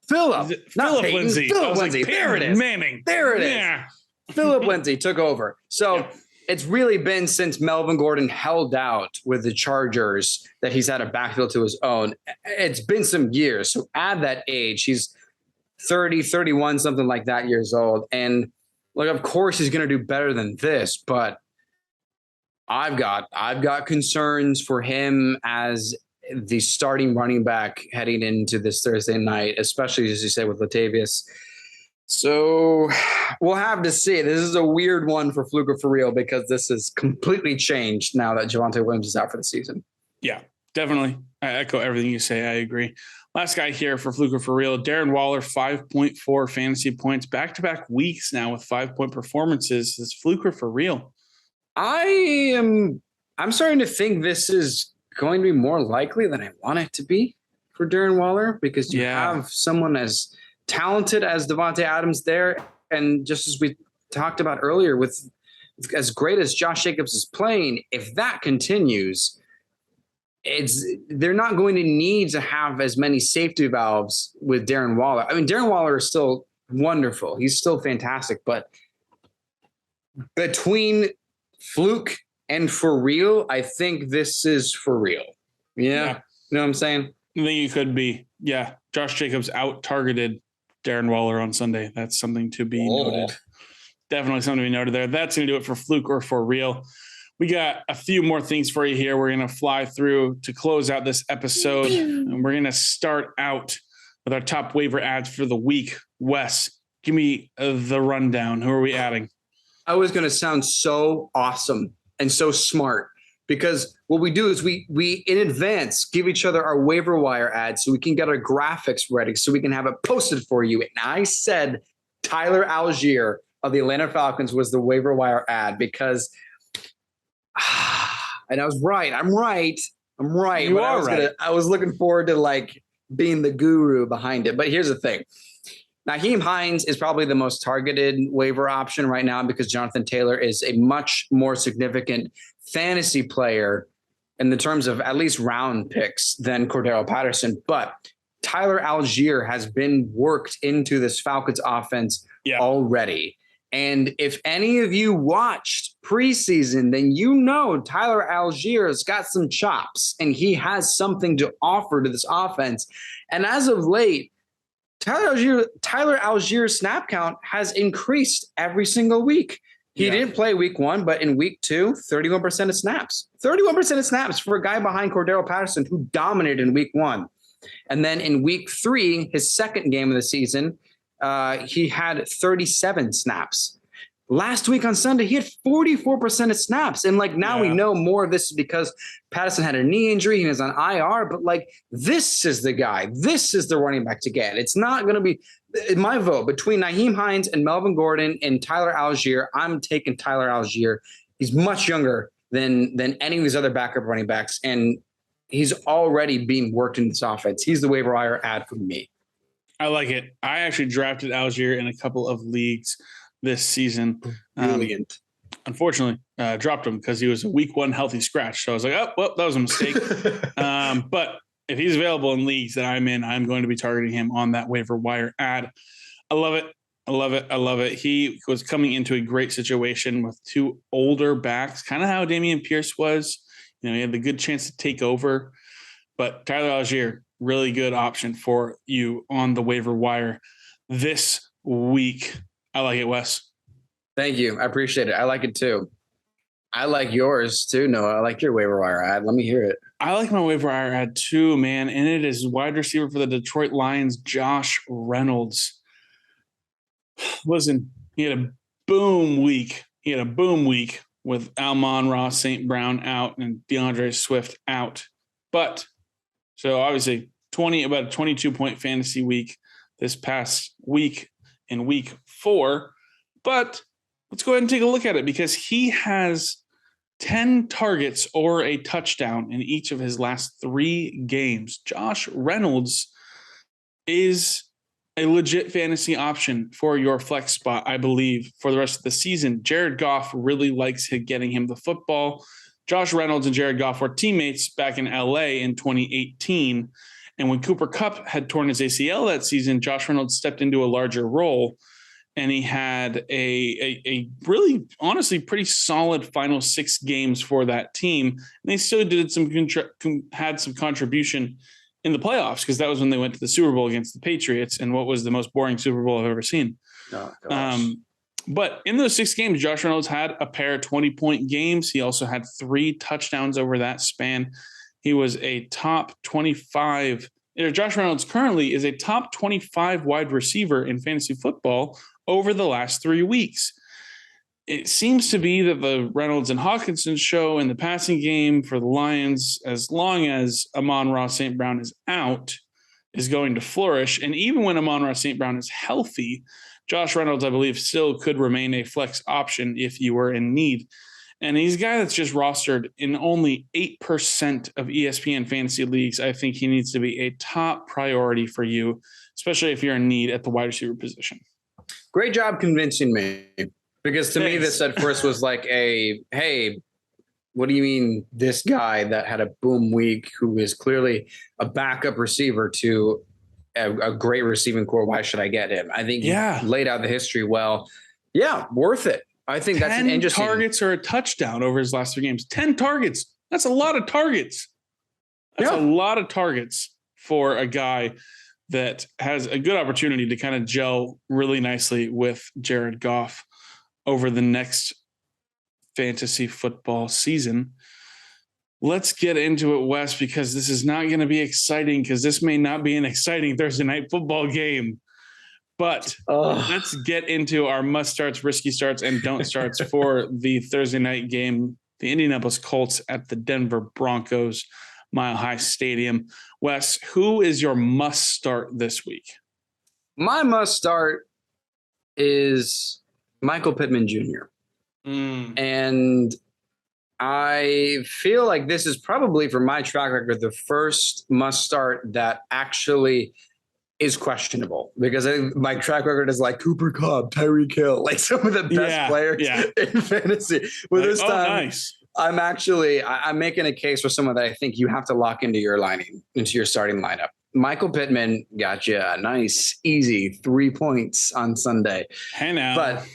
Philip Lindsay. Philip Lindsay. There it is. Manning. There it is. Yeah. Philip Lindsay took over. So it's really been since Melvin Gordon held out with the Chargers that he's had a backfield to his own. It's been some years. So add that age. He's 30, 31, something like that years old. And of course he's going to do better than this, but I've got concerns for him as the starting running back heading into this Thursday night, especially as you said with Latavius. So we'll have to see. This is a weird one for Fluke or for real because this has completely changed now that Javonte Williams is out for the season. Yeah, definitely. I echo everything you say. I agree. Last guy here for Fluke or for real, Darren Waller, 5.4 fantasy points, back-to-back weeks now with 5-point performances. Is Fluke or for real? I'm starting to think this is going to be more likely than I want it to be for Darren Waller because you have someone as talented as Devontae Adams there. And just as we talked about earlier, with as great as Josh Jacobs is playing, if that continues, they're not going to need to have as many safety valves with Darren Waller. I mean, Darren Waller is still wonderful. He's still fantastic. But between Fluke and for real, I think this is for real. Yeah. You know what I'm saying? I think it could be. Yeah. Josh Jacobs out-targeted Darren Waller on Sunday. That's something to be noted. Definitely something to be noted there. That's going to do it for Fluke or for real. We got a few more things for you here. We're going to fly through to close out this episode. And we're going to start out with our top waiver ads for the week. Wes, give me the rundown. Who are we adding? I was going to sound so awesome and so smart because what we do is we in advance give each other our waiver wire ads so we can get our graphics ready so we can have it posted for you. And I said Tyler Algier of the Atlanta Falcons was the waiver wire ad because, and I was right. I'm right. You are right. I was looking forward to like being the guru behind it. But here's the thing. Nyheim Hines is probably the most targeted waiver option right now because Jonathan Taylor is a much more significant fantasy player in the terms of at least round picks than Cordero Patterson. But Tyler Algier has been worked into this Falcons offense already. And if any of you watched preseason, then you know Tyler Algier's got some chops and he has something to offer to this offense. And as of late, Tyler Algier's snap count has increased every single week. He didn't play week 1, but in week 2, 31% of snaps. 31% of snaps for a guy behind Cordero Patterson who dominated in week 1. And then in week 3, his second game of the season, he had 37 snaps. Last week on Sunday, he had 44% of snaps. And like now we know more of this is because Patterson had a knee injury. He was on IR, but like this is the guy. This is the running back to get. It's not going to be in my vote between Nyheim Hines and Melvin Gordon and Tyler Algier. I'm taking Tyler Algier. He's much younger than any of these other backup running backs. And he's already being worked in this offense. He's the waiver wire ad for me. I like it. I actually drafted Algier in a couple of leagues this season. Brilliant. Unfortunately, dropped him because he was a week 1 healthy scratch. So I was like, oh, well, that was a mistake. But if he's available in leagues that I'm in, I'm going to be targeting him on that waiver wire ad. I love it. I love it. I love it. He was coming into a great situation with 2 older backs, kind of how Damien Pierce was. You know, he had the good chance to take over. But Tyler Algier, really good option for you on the waiver wire this week. I like it, Wes. Thank you. I appreciate it. I like it too. I like yours too, Noah. I like your waiver wire ad. Let me hear it. I like my waiver wire ad too, man. And it is wide receiver for the Detroit Lions, Josh Reynolds. Listen, he had a boom week. With Amon-Ra St. Brown out and DeAndre Swift out. But so obviously about a 22-point fantasy week this past week in week 4. But let's go ahead and take a look at it because he has 10 targets or a touchdown in each of his last 3 games. Josh Reynolds is a legit fantasy option for your flex spot, I believe, for the rest of the season. Jared Goff really likes getting him the football. Josh Reynolds and Jared Goff were teammates back in LA in 2018. And when Cooper Kupp had torn his ACL that season, Josh Reynolds stepped into a larger role. And he had a really, honestly, pretty solid final 6 games for that team. And they still did had some contribution in the playoffs because that was when they went to the Super Bowl against the Patriots and what was the most boring Super Bowl I've ever seen. Oh, gosh. But in those 6 games, Josh Reynolds had a pair of 20-point games. He also had 3 touchdowns over that span. He was a top 25. Josh Reynolds currently is a top 25 wide receiver in fantasy football over the last 3 weeks. It seems to be that the Reynolds and Hawkinson show in the passing game for the Lions, as long as Amon-Ra St. Brown is out, is going to flourish. And even when Amon-Ra St. Brown is healthy, Josh Reynolds, I believe, still could remain a flex option if you were in need. And he's a guy that's just rostered in only 8% of ESPN fantasy leagues. I think he needs to be a top priority for you, especially if you're in need at the wide receiver position. Great job convincing me. Because to me, this at first was like hey, what do you mean this guy that had a boom week who is clearly a backup receiver to a great receiving core? Why should I get him? I think he laid out the history well. Yeah, worth it. I think that's an interesting. 10 targets or a touchdown over his last 3 games. 10 targets. That's a lot of targets. That's a lot of targets for a guy that has a good opportunity to kind of gel really nicely with Jared Goff over the next fantasy football season. Let's get into it, Wes, because this is not going to be exciting because this may not be an exciting Thursday night football game. But let's get into our must starts, risky starts, and don't starts for the Thursday night game. the Indianapolis Colts at the Denver Broncos, Mile High Stadium. Wes, who is your must start this week? My must start is Michael Pittman Jr. And I feel like this is probably, for my track record, the first must start that actually is questionable, because I think my track record is like Cooper Kupp, Tyreek Hill, like some of the best players in fantasy. But this time, nice. I'm making a case for someone that I think you have to lock into your starting lineup. Michael Pittman got you a nice, easy 3 points on Sunday. Hey now. But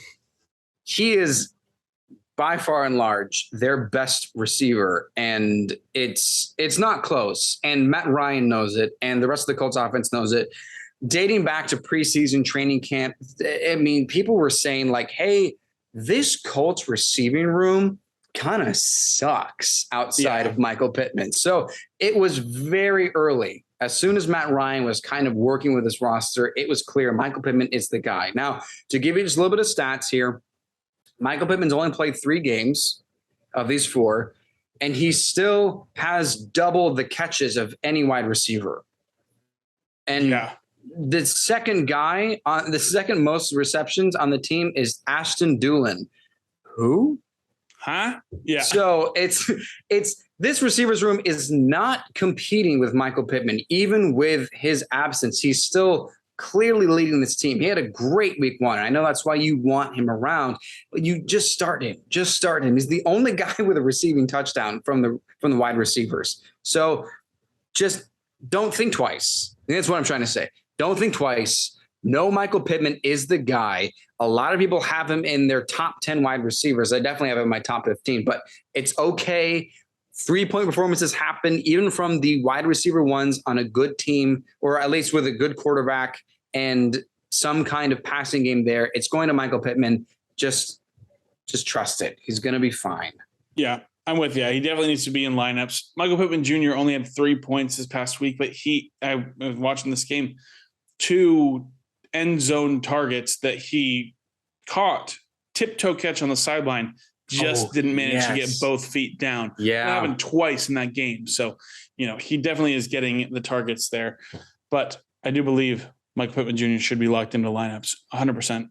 he is by far and large their best receiver, and it's not close. And Matt Ryan knows it, and the rest of the Colts offense knows it. Dating back to preseason training camp, I mean, people were saying like, hey, this Colts receiving room kind of sucks outside of Michael Pittman. So it was very early. As soon as Matt Ryan was kind of working with his roster, it was clear Michael Pittman is the guy. Now, to give you just a little bit of stats here, Michael Pittman's only played 3 games of these 4, and he still has double the catches of any wide receiver. And the second most receptions on the team is Ashton Doolin. Who? Huh? Yeah. So it's this receivers room is not competing with Michael Pittman. Even with his absence, he's still clearly leading this team. He had a great week 1. I know that's why you want him around, but you just start him. Just start him. He's the only guy with a receiving touchdown from the wide receivers. So just don't think twice. That's what I'm trying to say. Don't think twice. No, Michael Pittman is the guy. A lot of people have him in their top 10 wide receivers. I definitely have him in my top 15, but it's okay. 3-point performances happen even from the wide receiver ones on a good team, or at least with a good quarterback and some kind of passing game there. It's going to Michael Pittman. Just trust it. He's going to be fine. Yeah, I'm with you. He definitely needs to be in lineups. Michael Pittman Jr. only had 3 points this past week, but I was watching this game, 2 end zone targets that he caught, tiptoe catch on the sideline, didn't manage to get both feet down. Yeah. That happened twice in that game. So, he definitely is getting the targets there. But I do believe Michael Pittman Jr. should be locked into lineups 100%.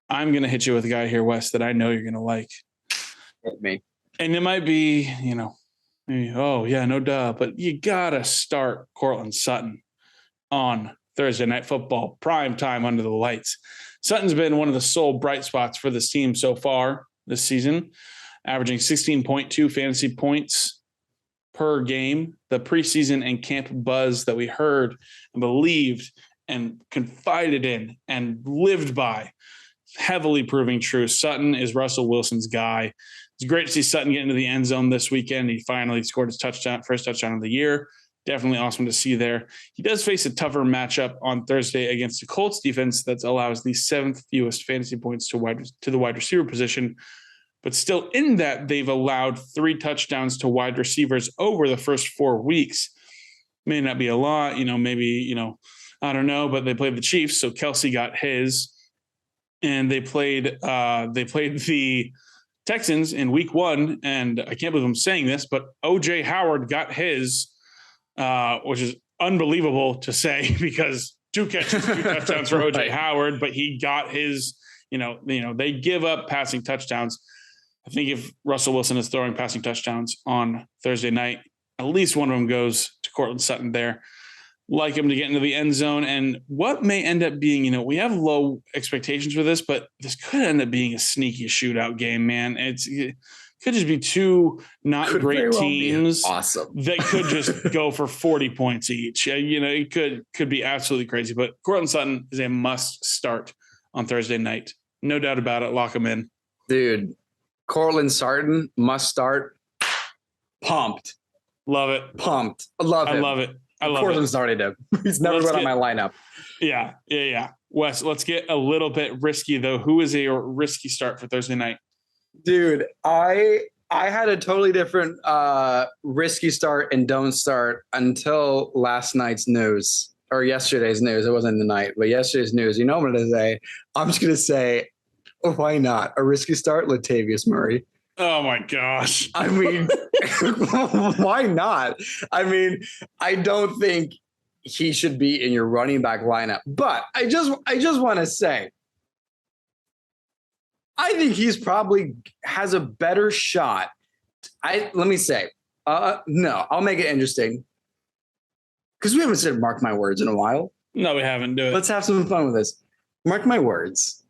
I'm going to hit you with a guy here, Wes, that I know you're going to like. Hit me. And it might be, no duh, but you got to start Cortland Sutton on Thursday Night Football, prime time under the lights. Sutton's been one of the sole bright spots for this team so far this season, averaging 16.2 fantasy points per game. The preseason and camp buzz that we heard and believed and confided in and lived by, heavily proving true. Sutton is Russell Wilson's guy. It's great to see Sutton get into the end zone this weekend. He finally scored his first touchdown of the year. Definitely awesome to see there. He does face a tougher matchup on Thursday against the Colts defense that allows the 7th fewest fantasy points to the wide receiver position. But still in that, they've allowed 3 touchdowns to wide receivers over the first 4 weeks. May not be a lot, maybe, I don't know, but they played the Chiefs. So Kelsey got his, and they played the Texans in week 1. And I can't believe I'm saying this, but OJ Howard got his, which is unbelievable to say because 2 catches, 2 touchdowns for OJ Howard, but he got his, they give up passing touchdowns. I think if Russell Wilson is throwing passing touchdowns on Thursday night, at least one of them goes to Cortland Sutton there. Like him to get into the end zone. And what may end up being, we have low expectations for this, but this could end up being a sneaky shootout game, man. It could just be 2 not great teams that could just go for 40 points each. It could be absolutely crazy, but Cortland Sutton is a must start on Thursday night. No doubt about it. Lock him in. Dude, Cortland Sutton must start. Pumped. Love it. Pumped. I love it. Cortland started him. He's never been on my lineup. Yeah. Wes, let's get a little bit risky though. Who is a risky start for Thursday night? Dude, I had a totally different risky start and don't start until last night's news or yesterday's news. It wasn't the night, but yesterday's news. What I'm going to say? I'm just going to say, why not? A risky start, Latavius Murray. Oh my gosh. I mean, why not? I mean, I don't think he should be in your running back lineup, but I just want to say, I think he's probably has a better shot. Let me say, no, I'll make it interesting because we haven't said "mark my words" in a while. No, we haven't. Do it. Let's have some fun with this. Mark my words.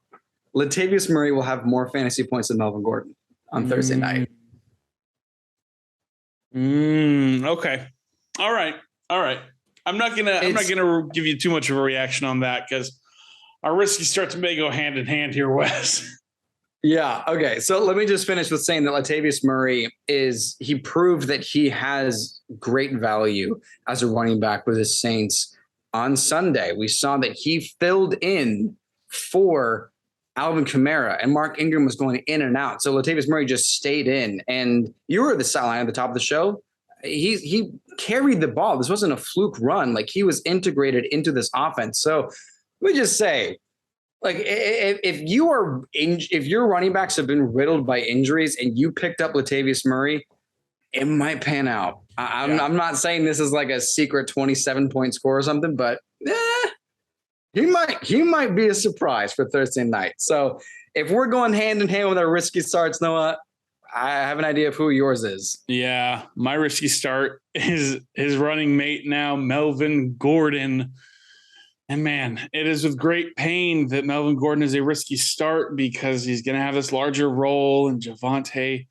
Latavius Murray will have more fantasy points than Melvin Gordon on Thursday night. Okay. All right. I'm not gonna give you too much of a reaction on that because our risky starts may go hand in hand here, Wes. Yeah. Okay. So let me just finish with saying that Latavius Murray he proved that he has great value as a running back with the Saints on Sunday. We saw that he filled in for Alvin Kamara and Mark Ingram was going in and out. So Latavius Murray just stayed in, and you were the sideline at the top of the show. He carried the ball. This wasn't a fluke run. Like, he was integrated into this offense. So let me just say, like, if your running backs have been riddled by injuries and you picked up Latavius Murray, it might pan out. I'm not saying this is like a secret 27-point score or something, but he might be a surprise for Thursday night. So if we're going hand in hand with our risky starts, Noah, I have an idea of who yours is. Yeah, my risky start is his running mate now, Melvin Gordon. And man, it is with great pain that Melvin Gordon is a risky start because he's going to have this larger role, and Javonte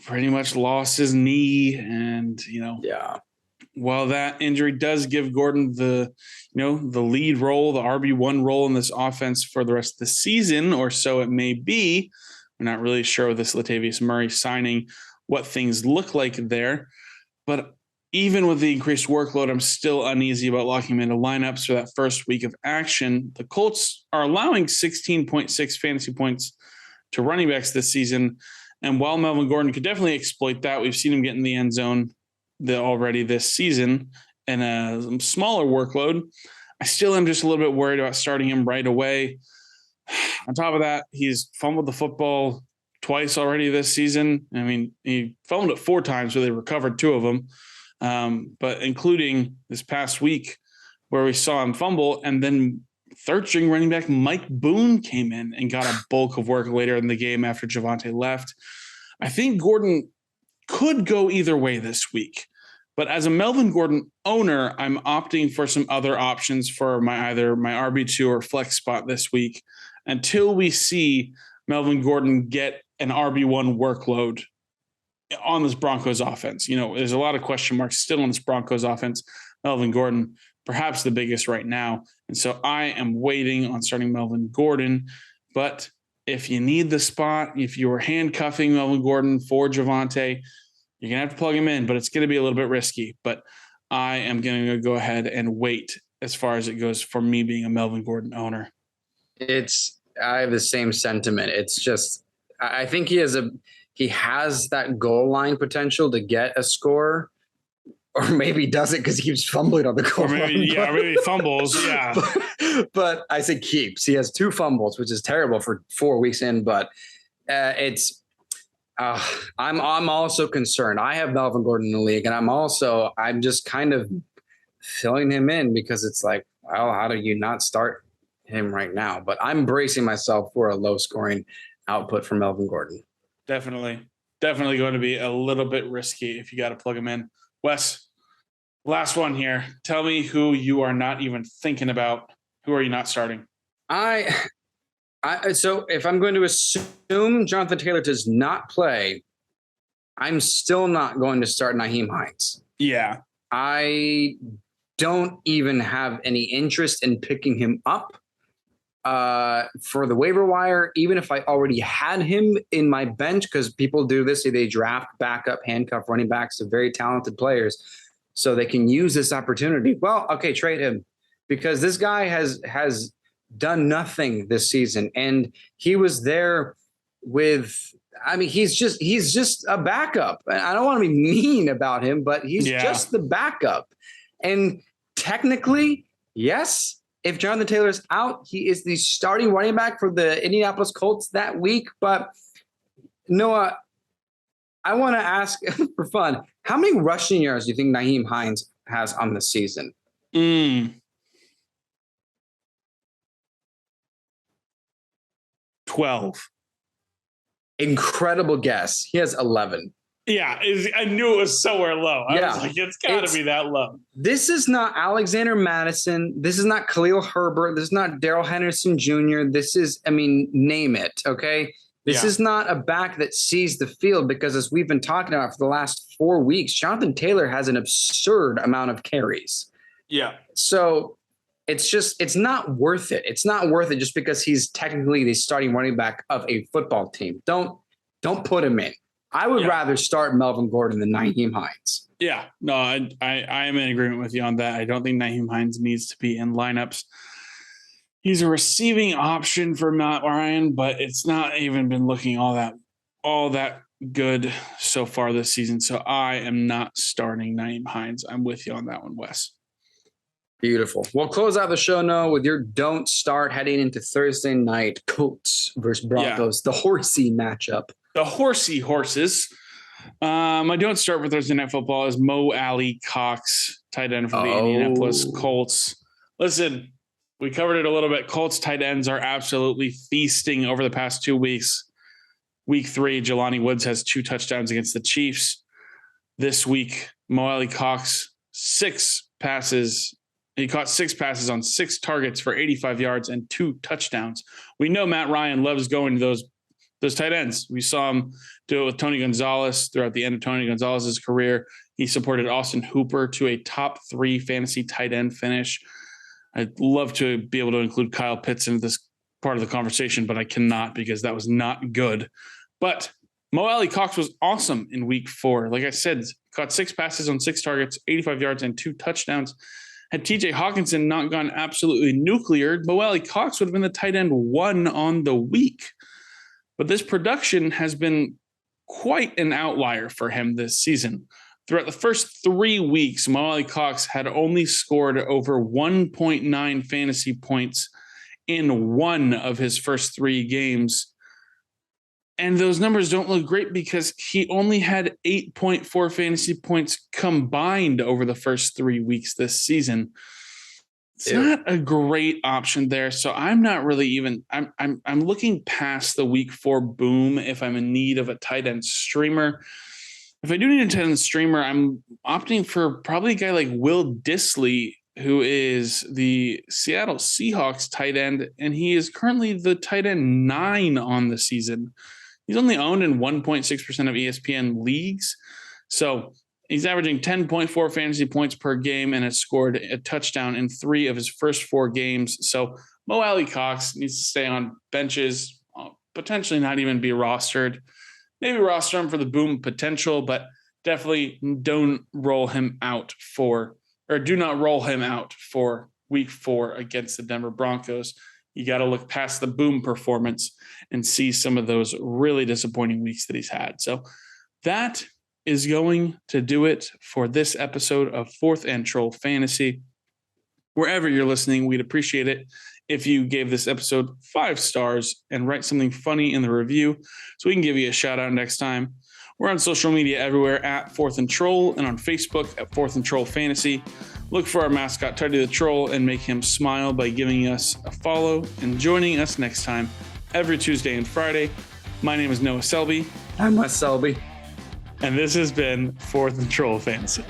pretty much lost his knee. And, while that injury does give Gordon the lead role, the RB1 role in this offense for the rest of the season, or so it may be. We're not really sure with this Latavius Murray signing what things look like there. But even with the increased workload, I'm still uneasy about locking him into lineups for that first week of action. The Colts are allowing 16.6 fantasy points to running backs this season. And while Melvin Gordon could definitely exploit that, we've seen him get in the end zone already this season in a smaller workload. I still am just a little bit worried about starting him right away. On top of that, he's fumbled the football twice already this season. I mean, he fumbled it 4 times, so they recovered 2 of them. But including this past week where we saw him fumble, and then third-string running back Mike Boone came in and got a bulk of work later in the game after Javonte left. I think Gordon could go either way this week. But as a Melvin Gordon owner, I'm opting for some other options for either my RB2 or flex spot this week until we see Melvin Gordon get an RB1 workload on this Broncos offense. There's a lot of question marks still on this Broncos offense. Melvin Gordon, perhaps the biggest right now. And so I am waiting on starting Melvin Gordon. But if you need the spot, if you were handcuffing Melvin Gordon for Javonte, you're going to have to plug him in, but it's going to be a little bit risky. But I am going to go ahead and wait as far as it goes for me being a Melvin Gordon owner. I have the same sentiment. It's just, I think he has that goal line potential to get a score, or maybe he doesn't because he keeps fumbling on the goal line. Maybe he fumbles. Yeah. But I say keeps. He has 2 fumbles, which is terrible for 4 weeks in, but I'm also concerned. I have Melvin Gordon in the league, and I'm just kind of filling him in because it's like, well, how do you not start him right now? But I'm bracing myself for a low scoring output from Melvin Gordon. Definitely going to be a little bit risky if you got to plug him in. Wes, last one here. Tell me who you are not even thinking about. Who are you not starting? So if I'm going to assume Jonathan Taylor does not play, I'm still not going to start Nyheim Hines. Yeah. I don't even have any interest in picking him up for the waiver wire, even if I already had him in my bench, because people do this. They draft backup handcuff running backs to very talented players so they can use this opportunity. Well, okay, trade him because this guy has done nothing this season. And he was there he's just a backup. I don't want to be mean about him, but he's just the backup. And technically, yes, if Jonathan Taylor's out, he is the starting running back for the Indianapolis Colts that week. But Noah, I want to ask for fun, how many rushing yards do you think Nyheim Hines has on the season? 12. Incredible guess. He has 11. Yeah, I knew it was somewhere low. I was like, it's got to be that low. This is not Alexander Madison. This is not Khalil Herbert. This is not Darrell Henderson Jr. This is, name it, okay? This is not a back that sees the field because, as we've been talking about for the last 4 weeks, Jonathan Taylor has an absurd amount of carries. Yeah. So it's not worth it. It's not worth it just because he's technically the starting running back of a football team. Don't put him in. I would rather start Melvin Gordon than Nyheim Hines. Yeah, no, I am in agreement with you on that. I don't think Nyheim Hines needs to be in lineups. He's a receiving option for Matt Ryan, but it's not even been looking all that good so far this season. So I am not starting Nyheim Hines. I'm with you on that one, Wes. Beautiful. We'll close out the show now with your don't start heading into Thursday night, Colts versus Broncos, the horsey matchup. The horsey horses. My don't start for Thursday Night Football is Mo Alley Cox, tight end for the Indianapolis Colts. Listen, we covered it a little bit. Colts tight ends are absolutely feasting over the past 2 weeks. Week 3, Jelani Woods has 2 touchdowns against the Chiefs. This week, Mo Alley Cox, 6 passes. He caught 6 passes on 6 targets for 85 yards and 2 touchdowns. We know Matt Ryan loves going to those tight ends. We saw him do it with Tony Gonzalez throughout the end of Tony Gonzalez's career. He supported Austin Hooper to a top 3 fantasy tight end finish. I'd love to be able to include Kyle Pitts in this part of the conversation, but I cannot because that was not good. But Mo Alley Cox was awesome in week 4. Like I said, caught 6 passes on 6 targets, 85 yards and 2 touchdowns. Had TJ Hawkinson not gone absolutely nuclear, Mo Alley Cox would have been the tight end 1 on the week. But this production has been quite an outlier for him this season. Throughout the first 3 weeks, Mo Alley Cox had only scored over 1.9 fantasy points in 1 of his first 3 games. And those numbers don't look great because he only had 8.4 fantasy points combined over the first 3 weeks this season. It's not a great option there. So I'm not really even I'm looking past the week 4 boom if I'm in need of a tight end streamer. If I do need a tight end streamer, I'm opting for probably a guy like Will Dissly, who is the Seattle Seahawks tight end, and he is currently the tight end 9 on the season. He's only owned in 1.6% of ESPN leagues. So he's averaging 10.4 fantasy points per game and has scored a touchdown in 3 of his first 4 games. So Mo Alley Cox needs to stay on benches, potentially not even be rostered. Maybe roster him for the boom potential, but definitely do not roll him out for week 4 against the Denver Broncos. You got to look past the boom performance and see some of those really disappointing weeks that he's had. So that is going to do it for this episode of 4th and Troll Fantasy. Wherever you're listening, we'd appreciate it if you gave this episode 5 stars and write something funny in the review so we can give you a shout out next time. We're on social media everywhere at 4th and Troll and on Facebook at 4th and Troll Fantasy. Look for our mascot, Teddy the Troll, and make him smile by giving us a follow and joining us next time every Tuesday and Friday. My name is Noah Selby. I'm Wes Selby. And this has been 4th and Troll Fantasy.